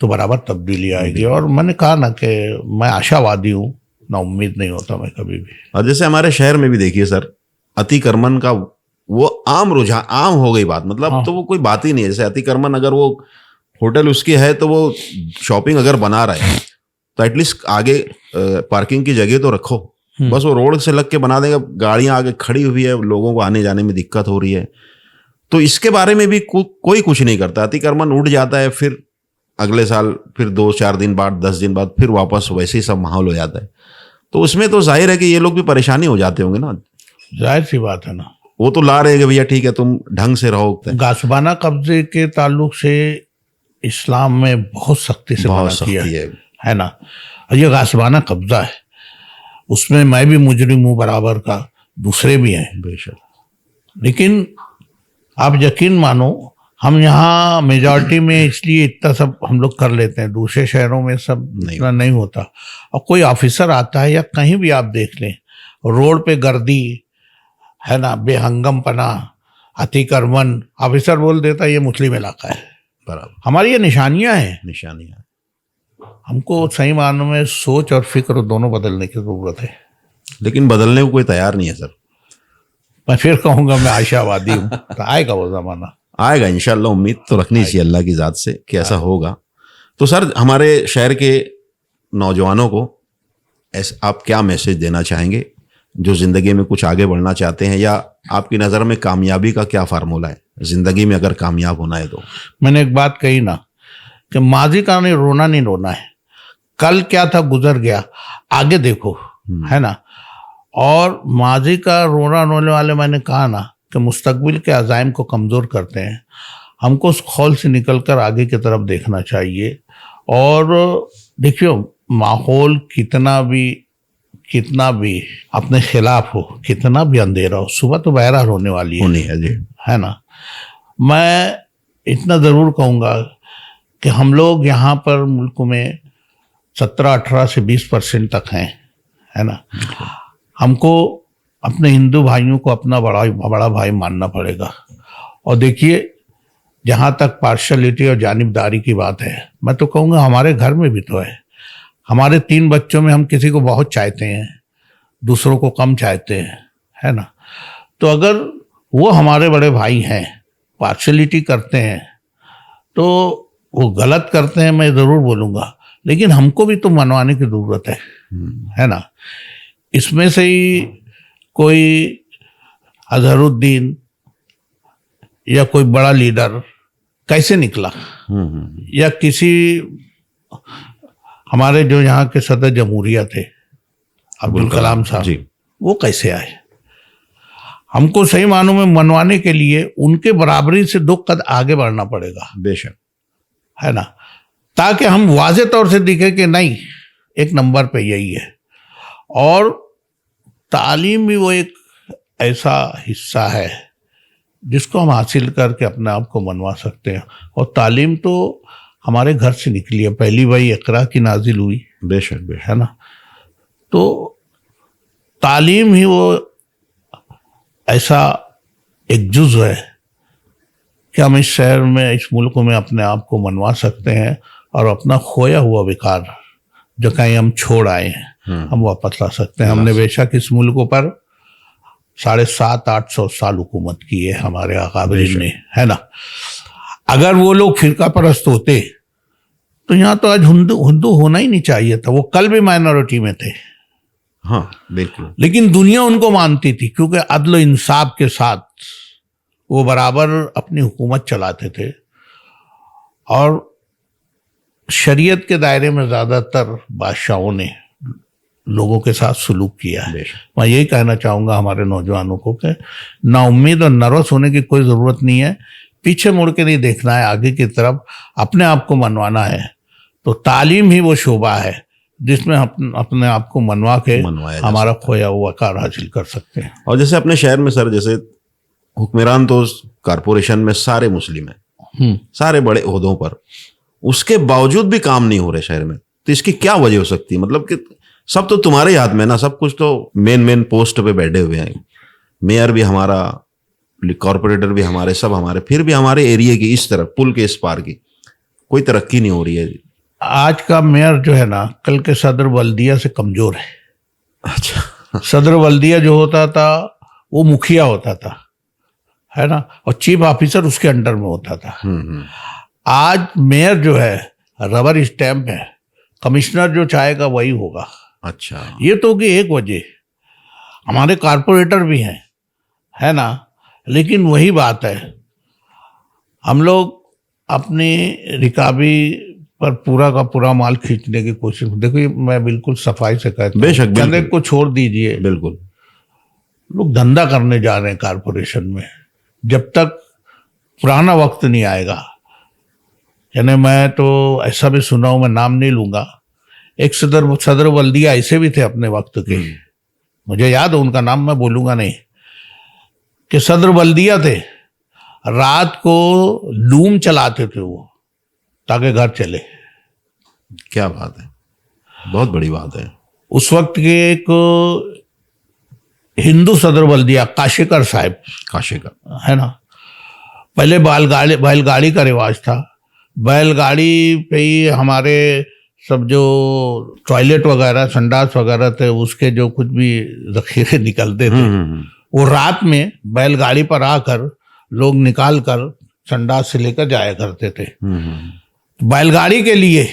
Speaker 2: तो बराबर तब्दीली आएगी। और मैंने कहा ना कि मैं आशावादी हूँ, ना उम्मीद नहीं होता मैं कभी भी।
Speaker 1: और जैसे हमारे शहर में भी देखिए सर, अतिक्रमण का वो आम रुझान, आम हो गई बात, मतलब हाँ। तो वो कोई बात ही नहीं है। जैसे अतिक्रमण, अगर वो होटल उसकी है तो वो शॉपिंग अगर बना रहा है तो एटलीस्ट आगे पार्किंग की जगह तो रखो। बस वो रोड से लग के बना देगा, गाड़ियां आगे खड़ी हुई है, लोगों को आने जाने में दिक्कत हो रही है, तो इसके बारे में भी कोई कुछ नहीं करता। अतिक्रमण उठ जाता है, फिर अगले साल फिर 2-4 दिन बाद, 10 दिन बाद फिर वापस वैसे ही सब माहौल हो जाता है। तो उसमें तो जाहिर है कि ये लोग भी परेशानी हो जाते होंगे ना।
Speaker 2: जाहिर सी बात है ना,
Speaker 1: वो तो ला रहे हैं कि भैया ठीक है तुम ढंग से रहो।
Speaker 2: गासबाना कब्जे के ताल्लुक से इस्लाम में बहुत सख्ती से मना किया है ना। ये गासबाना कब्जा है, उसमें मैं भी मुजरिम हूँ बराबर का, दूसरे भी हैं।
Speaker 1: बेशक।
Speaker 2: लेकिन आप यकीन मानो, हम यहाँ मेजॉरिटी में इसलिए इतना सब हम लोग कर लेते हैं, दूसरे शहरों में सब
Speaker 1: नहीं।
Speaker 2: इतना नहीं होता। और कोई ऑफिसर आता है या कहीं भी आप देख लें, रोड पे गर्दी है ना, बेहंगम पना, अतिक्रमण, ऑफिसर बोल देता है ये मुस्लिम इलाका है।
Speaker 1: बराबर।
Speaker 2: हमारी ये निशानियां हैं।
Speaker 1: निशानियां।
Speaker 2: हमको सही मानों में सोच और फिक्र दोनों बदलने की जरूरत है।
Speaker 1: लेकिन बदलने को कोई तैयार नहीं है सर।
Speaker 2: मैं फिर कहूंगा मैं आशावादी हूँ, तो आएगा वो जमाना।
Speaker 1: आएगा इंशाल्लाह, उम्मीद तो रखनी चाहिए अल्लाह की ज़ात से कि ऐसा होगा। तो सर, हमारे शहर के नौजवानों को आप क्या मैसेज देना चाहेंगे जो ज़िंदगी में कुछ आगे बढ़ना चाहते हैं, या आपकी नज़र में कामयाबी का क्या फार्मूला है ज़िंदगी में अगर कामयाब होना है तो?
Speaker 2: मैंने एक बात कही ना कि माजी का नहीं रोना है, कल क्या था गुजर गया, आगे देखो, है ना। और माजी का रोने वाले, मैंने कहा ना कि मुस्तकबिल के अज़ाइम को कमज़ोर करते हैं। हमको उस खौल से निकलकर आगे की तरफ देखना चाहिए। और देखियो, माहौल कितना भी अपने खिलाफ हो, कितना भी अंधेरा हो, सुबह तो बहरा होने वाली
Speaker 1: है जी,
Speaker 2: है ना। मैं इतना ज़रूर कहूँगा कि हम लोग यहाँ पर मुल्क में 17-18 से 20% तक हैं, है ना। हमको अपने हिंदू भाइयों को अपना बड़ा भाई मानना पड़ेगा। और देखिए, जहाँ तक पार्शलिटी और जानिबदारी की बात है, मैं तो कहूँगा हमारे घर में भी तो है। हमारे 3 बच्चों में हम किसी को बहुत चाहते हैं, दूसरों को कम चाहते हैं, है ना। तो अगर वो हमारे बड़े भाई हैं, पार्शलिटी करते हैं, तो वो गलत करते हैं, मैं ज़रूर बोलूँगा। लेकिन हमको भी तो मनवाने की ज़रूरत है ना। इसमें से ही कोई अजहरुद्दीन या कोई बड़ा लीडर कैसे निकला, या किसी हमारे जो यहाँ के सदर जमहूरिया थे अब्दुल कलाम साहब, वो कैसे आए। हमको सही मानों में मनवाने के लिए उनके बराबरी से 2 कदम आगे बढ़ना पड़ेगा।
Speaker 1: बेशक,
Speaker 2: है ना, ताकि हम वाज़े तौर से दिखे कि नहीं, एक नंबर पे यही है। और तालीम भी वो एक ऐसा हिस्सा है जिसको हम हासिल करके अपने आप को मनवा सकते हैं। और तालीम तो हमारे घर से निकली है, पहली वही इकरा की नाजिल हुई।
Speaker 1: बेशक,
Speaker 2: है ना। तो तालीम ही वो ऐसा एक जुज़ है कि हम इस शहर में, इस मुल्क में अपने आप को मनवा सकते हैं और अपना खोया हुआ विकार जो कहीं हम छोड़ आए हैं, हम वापस ला सकते हैं। हमने बेशक इस मुल्क पर 750-800 साल हुकूमत की है हमारे अकाबरीन ने, है ना। अगर वो लोग फिरका परस्त होते तो यहाँ तो आज हिंदू होना ही नहीं चाहिए था। वो कल भी माइनॉरिटी में थे,
Speaker 1: हाँ बिल्कुल।
Speaker 2: लेकिन दुनिया उनको मानती थी क्योंकि अदल इंसाफ के साथ वो बराबर अपनी हुकूमत चलाते थे। और शरीयत के दायरे में ज़्यादातर बादशाहों ने लोगों के साथ सलूक किया है। मैं यही कहना चाहूँगा हमारे नौजवानों को कि नाउम्मीद और नर्वस होने की कोई ज़रूरत नहीं है। पीछे मुड़ के नहीं देखना है, आगे की तरफ अपने आप को मनवाना है। तो तालीम ही वो शोबा है जिसमें अपने आप को मनवा के हमारा खोया हुआ कार हासिल कर सकते हैं।
Speaker 1: और जैसे अपने शहर में सर, जैसे हुक्मरान तो कारपोरेशन में सारे मुस्लिम हैं, सारे बड़े ओहदों पर, उसके बावजूद भी काम नहीं हो रहे शहर में। तो इसकी क्या वजह हो सकती है? मतलब कि सब तो तुम्हारे हाथ में ना, सब कुछ तो मेन पोस्ट पे बैठे हुए हैं, मेयर भी हमारा, कॉर्पोरेटर भी हमारे, सब हमारे, फिर भी हमारे एरिया की इस तरफ, पुल के इस पार की कोई तरक्की नहीं हो रही है।
Speaker 2: आज का मेयर जो है ना, कल के सदर बल्दिया से कमजोर है।
Speaker 1: अच्छा।
Speaker 2: सदर बल्दिया जो होता था वो मुखिया होता था, है ना, और चीफ ऑफिसर उसके अंडर में होता था। आज मेयर जो है रबर स्टैंप है, कमिश्नर जो चाहेगा वही होगा।
Speaker 1: अच्छा,
Speaker 2: ये तो कि एक वजह, हमारे कारपोरेटर भी हैं, है ना, लेकिन वही बात है, हम लोग अपनी रिकाबी पर पूरा का पूरा माल खींचने की कोशिश। देखो, मैं बिल्कुल सफाई से कहता हूं,
Speaker 1: बेशक,
Speaker 2: चंदे को छोड़ दीजिए,
Speaker 1: बिल्कुल
Speaker 2: लोग धंधा करने जा रहे हैं कारपोरेशन में, जब तक पुराना वक्त नहीं आएगा। यानी मैं तो ऐसा भी सुना हूं, मैं नाम नहीं लूंगा, एक सदर बल्दिया ऐसे भी थे अपने वक्त के, मुझे याद है उनका नाम, मैं बोलूंगा नहीं, कि सदर बल्दिया थे, रात को लूम चलाते थे वो ताकि घर चले।
Speaker 1: क्या बात है, बहुत बड़ी बात है।
Speaker 2: उस वक्त के एक हिंदू सदर बल्दिया काशीकर साहब,
Speaker 1: काशीकर
Speaker 2: है ना, पहले बैलगाड़ी का रिवाज था, बैलगाड़ी पे ही हमारे सब जो टॉयलेट वगैरह संडास वगैरह थे उसके जो कुछ भी जखीरे निकलते थे वो रात में बैलगाड़ी पर आकर लोग निकाल कर संडास से लेकर जाया करते थे। बैलगाड़ी के लिए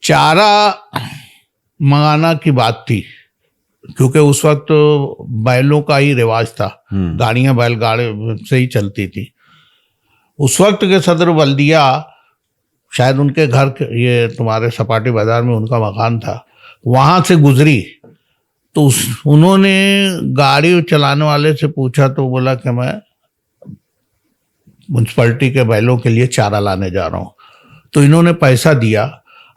Speaker 2: चारा मंगाना की बात थी, क्योंकि उस वक्त बैलों का ही रिवाज था, गाड़ियां बैलगाड़ी से ही चलती थी। उस वक्त के सदर बल्दिया, शायद उनके घर ये तुम्हारे सपाटी बाजार में उनका मकान था, वहां से गुजरी तो उन्होंने गाड़ी चलाने वाले से पूछा तो बोला कि मैं म्यूनसिपैलिटी के बैलों के लिए चारा लाने जा रहा हूँ। तो इन्होंने पैसा दिया,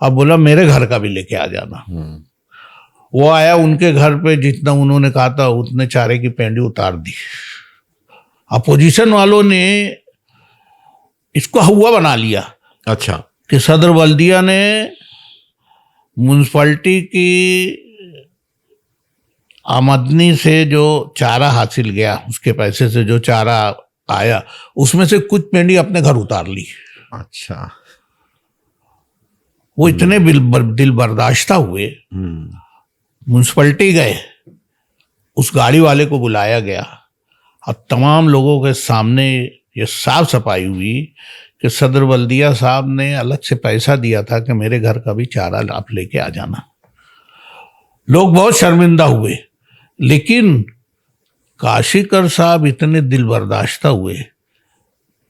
Speaker 2: अब बोला मेरे घर का भी लेके आ जाना। वो आया, उनके घर पे जितना उन्होंने कहा था उतने चारे की पेंडी उतार दी। अपोजिशन वालों ने इसको हुआ बना लिया,
Speaker 1: अच्छा,
Speaker 2: कि सदर बल्दिया ने म्यूनसिपैलिटी की आमदनी से जो चारा हासिल गया, उसके पैसे से जो चारा आया, उसमें से कुछ पेंडी अपने घर उतार ली।
Speaker 1: अच्छा,
Speaker 2: वो इतने दिल बर्दाश्ता हुए, म्यूनसिपैलिटी गए, उस गाड़ी वाले को बुलाया गया और तमाम लोगों के सामने ये साफ सफाई हुई कि सदर बल्दिया साहब ने अलग से पैसा दिया था कि मेरे घर का भी चारा आप लेके आ जाना। लोग बहुत शर्मिंदा हुए, लेकिन काशीकर साहब इतने दिल बर्दाश्ता हुए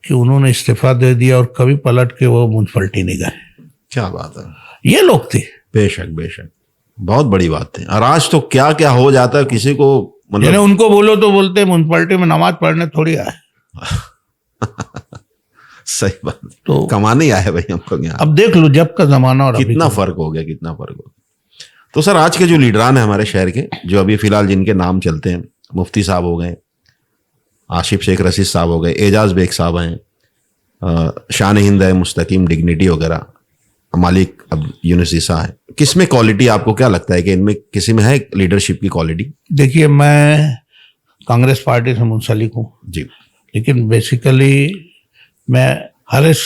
Speaker 2: कि उन्होंने इस्तीफा दे दिया और कभी पलट के वो म्यूनसिपैलिटी नहीं गए।
Speaker 1: क्या बात है,
Speaker 2: ये लोग थे।
Speaker 1: बेशक बेशक, बहुत बड़ी बात है। और आज तो क्या क्या हो जाता है, किसी को मतलब
Speaker 2: उनको बोलो तो बोलते म्यूनसिपैलिटी में नमाज पढ़ने थोड़ी आए।
Speaker 1: सही बात,
Speaker 2: तो
Speaker 1: कमाने ही आए भाई हमको यहाँ।
Speaker 2: अब देख लो जब का जमाना और
Speaker 1: कितना फर्क हो गया, कितना फर्क हो गया। तो सर आज के जो लीडरान है हमारे शहर के, जो अभी फिलहाल जिनके नाम चलते हैं, मुफ्ती साहब हो गए, आशिफ शेख रशीद साहब हो गए, एजाज बेग साहब हैं, शान हिंद है, मुस्तकीम डिग्निटी वगैरह, मालिक अब यूनुस ईसा है, किसमें क्वालिटी आपको क्या लगता है कि इनमें किसी में है लीडरशिप की क्वालिटी?
Speaker 2: देखिए, मैं कांग्रेस पार्टी से मुंसलिक हूँ
Speaker 1: जी,
Speaker 2: लेकिन बेसिकली मैं हर इस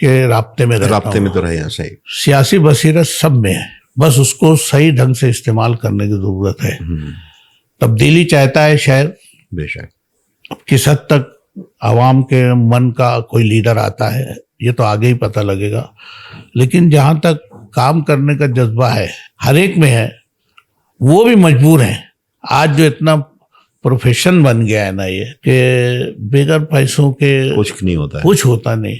Speaker 2: के राब्ते में
Speaker 1: तो रहे हैं। सही,
Speaker 2: सियासी बसीरत सब में है, बस उसको सही ढंग से इस्तेमाल करने की जरूरत है। तब्दीली चाहता है शहर,
Speaker 1: बेशक।
Speaker 2: किस हद तक आवाम के मन का कोई लीडर आता है ये तो आगे ही पता लगेगा, लेकिन जहाँ तक काम करने का जज्बा है हर एक में है, वो भी मजबूर है। आज जो इतना प्रोफेशन बन गया है ना ये, कि बगैर पैसों के
Speaker 1: कुछ नहीं होता है,
Speaker 2: कुछ होता नहीं,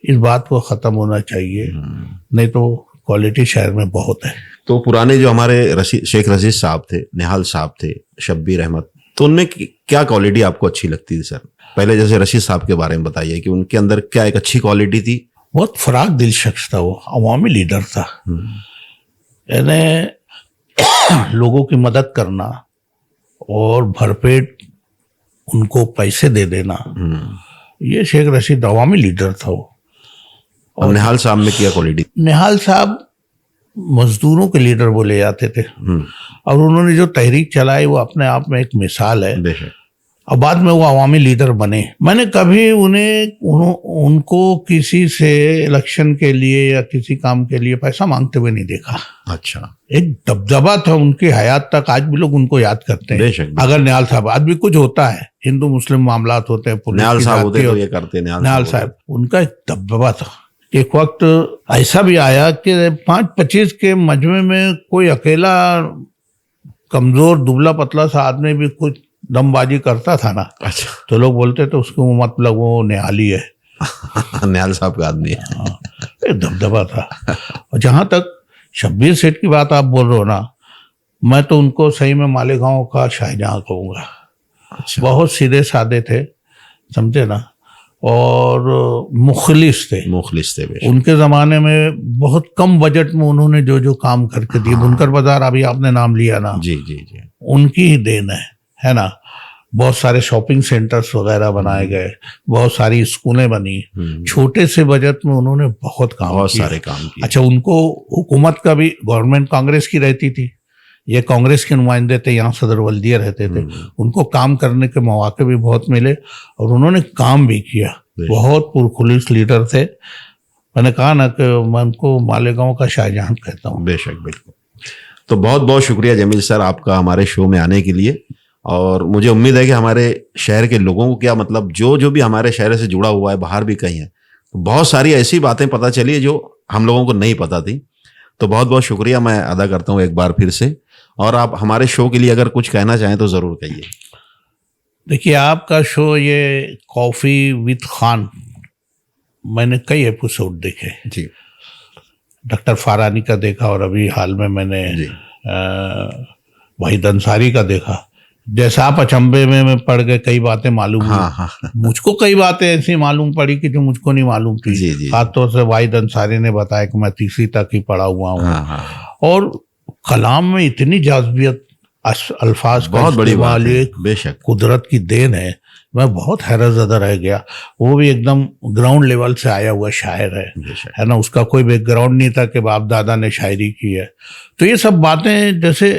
Speaker 2: इस बात को खत्म होना चाहिए, नहीं तो क्वालिटी शहर में बहुत है।
Speaker 1: तो पुराने जो हमारे शेख रशीद साहब थे, निहाल साहब थे, शब्बीर अहमद, तो उनमें क्या क्वालिटी आपको अच्छी लगती थी सर? पहले जैसे रशीद साहब के बारे में बताइए कि उनके अंदर क्या एक अच्छी क्वालिटी थी।
Speaker 2: बहुत फराक दिल शख्स था वो, अवामी लीडर था, यानी लोगों की मदद करना और भरपेट उनको पैसे दे देना, ये शेख रशीद अवामी लीडर था वो।
Speaker 1: और निहाल साहब में क्या क्वालिटी?
Speaker 2: निहाल साहब मजदूरों के लीडर बोले जाते थे, और उन्होंने जो तहरीक चलाई वो अपने आप में एक मिसाल है, और बाद में वो अवामी लीडर बने। मैंने कभी उनको किसी से इलेक्शन के लिए या किसी काम के लिए पैसा मांगते हुए नहीं देखा।
Speaker 1: अच्छा,
Speaker 2: एक दबदबा था उनकी हयात तक, आज भी लोग उनको याद करते हैं।
Speaker 1: बेशक।
Speaker 2: अगर निहाल साहब, आज भी कुछ होता है, हिंदू मुस्लिम मामलात होते हैं,
Speaker 1: निहाल साहब होते तो ये करते,
Speaker 2: निहाल साहब उनका एक दबदबा था। एक वक्त ऐसा भी आया कि 5-25 के मजमे में कोई अकेला कमजोर दुबला पतला सा आदमी भी कुछ दमबाजी करता था ना,
Speaker 1: अच्छा,
Speaker 2: तो लोग बोलते थे उसको मतलब वो निहाली है।
Speaker 1: निहाल साहब का आदमी है।
Speaker 2: एक दबदबा था। और जहाँ तक शब्बीर सेठ की बात आप बोल रहे हो ना, मैं तो उनको सही में मालेगांव का शाहजहां कहूँगा।
Speaker 1: अच्छा,
Speaker 2: बहुत सीधे साधे थे, समझे ना, और मुखलिस थे।
Speaker 1: मुखलिस थे बेशक।
Speaker 2: उनके ज़माने में बहुत कम बजट में उन्होंने जो जो काम करके दिए, बुनकर बाजार अभी आपने नाम लिया ना,
Speaker 1: जी जी जी।
Speaker 2: उनकी ही देन है ना। बहुत सारे शॉपिंग सेंटर्स वगैरह बनाए गए, बहुत सारी स्कूलें बनी, छोटे से बजट में उन्होंने बहुत काम
Speaker 1: बहुत
Speaker 2: किया।
Speaker 1: सारे काम किए।
Speaker 2: अच्छा, उनको हुकूमत का भी, गवर्नमेंट कांग्रेस की रहती थी, ये कांग्रेस के नुमाइंदे थे, यहाँ सदर बल्दिया रहते थे, उनको काम करने के मौके भी बहुत मिले और उन्होंने काम भी किया। बहुत पुरखुलिस लीडर थे। मैंने कहा ना कि मैं उनको मालेगांव का शाहजहां कहता हूँ।
Speaker 1: बेशक, बिल्कुल। तो बहुत बहुत शुक्रिया जमील सर आपका हमारे शो में आने के लिए। और मुझे उम्मीद है कि हमारे शहर के लोगों को, क्या मतलब जो भी हमारे शहर से जुड़ा हुआ है, बाहर भी कहीं है, तो बहुत सारी ऐसी बातें पता चली है जो हम लोगों को नहीं पता थी। तो बहुत बहुत शुक्रिया मैं अदा करता हूँ एक बार फिर से। और आप हमारे शो के लिए अगर कुछ कहना चाहें तो ज़रूर कहिए।
Speaker 2: देखिए, आपका शो ये कॉफ़ी विद खान, मैंने कई एपिसोड देखे
Speaker 1: जी।
Speaker 2: डॉक्टर फारानी का देखा और अभी हाल में मैंने वहीद अंसारी का देखा। जैसा आप अचंभे में पड़ गए, कई बातें मालूम हुई।
Speaker 1: हाँ।
Speaker 2: मुझको कई बातें ऐसी मालूम पड़ी कि जो मुझको नहीं मालूम थी।
Speaker 1: जी जी।
Speaker 2: खासतौर से वहीद अंसारी ने बताया कि मैं तीसरी तक ही पढ़ा हुआ हूँ।
Speaker 1: हाँ।
Speaker 2: और कलाम में इतनी जाज़बियत, अल्फाज का
Speaker 1: बहुत बड़ी बात है।
Speaker 2: एक
Speaker 1: बेशक
Speaker 2: कुदरत की देन है। मैं बहुत हैरतज़दा रह गया। वो भी एकदम ग्राउंड लेवल से आया हुआ शायर है ना। उसका कोई बैकग्राउंड नहीं था कि बाप दादा ने शायरी की है। तो ये सब बातें, जैसे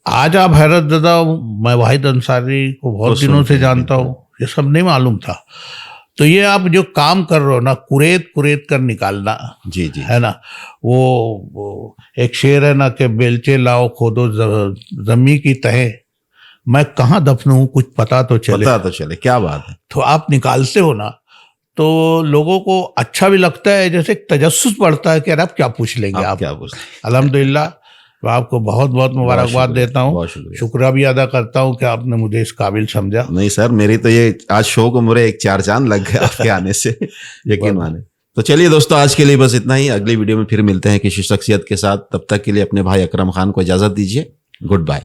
Speaker 2: आज आप हैरतज़दा, मैं वहीद अंसारी को बहुत दिनों से जानता हूँ, ये सब नहीं मालूम था। तो ये आप जो काम कर रहे हो ना, कुरेद कर निकालना,
Speaker 1: जी जी,
Speaker 2: है ना। वो एक शेर है ना कि बेलचे लाओ खोदो जमी की तहे, मैं कहाँ दफन हूँ कुछ पता तो चले।
Speaker 1: क्या बात है।
Speaker 2: तो आप निकालते हो ना, तो लोगों को अच्छा भी लगता है, जैसे एक तजस्सुस बढ़ता है कि यार आप क्या पूछ लेंगे। आप
Speaker 1: क्या पूछ लेंगे।
Speaker 2: अल्हम्दुलिल्लाह, मैं आपको बहुत बहुत मुबारकबाद देता हूँ, शुक्रिया भी अदा करता हूँ कि आपने मुझे इस काबिल समझा।
Speaker 1: नहीं सर, मेरी तो ये आज शो को मेरे एक 4 चांद लग गए आपके आने से, यकीन माने। तो चलिए दोस्तों, आज के लिए बस इतना ही। अगली वीडियो में फिर मिलते हैं किसी शख्सियत के साथ। तब तक के लिए अपने भाई अकरम खान को इजाजत दीजिए। Good bye.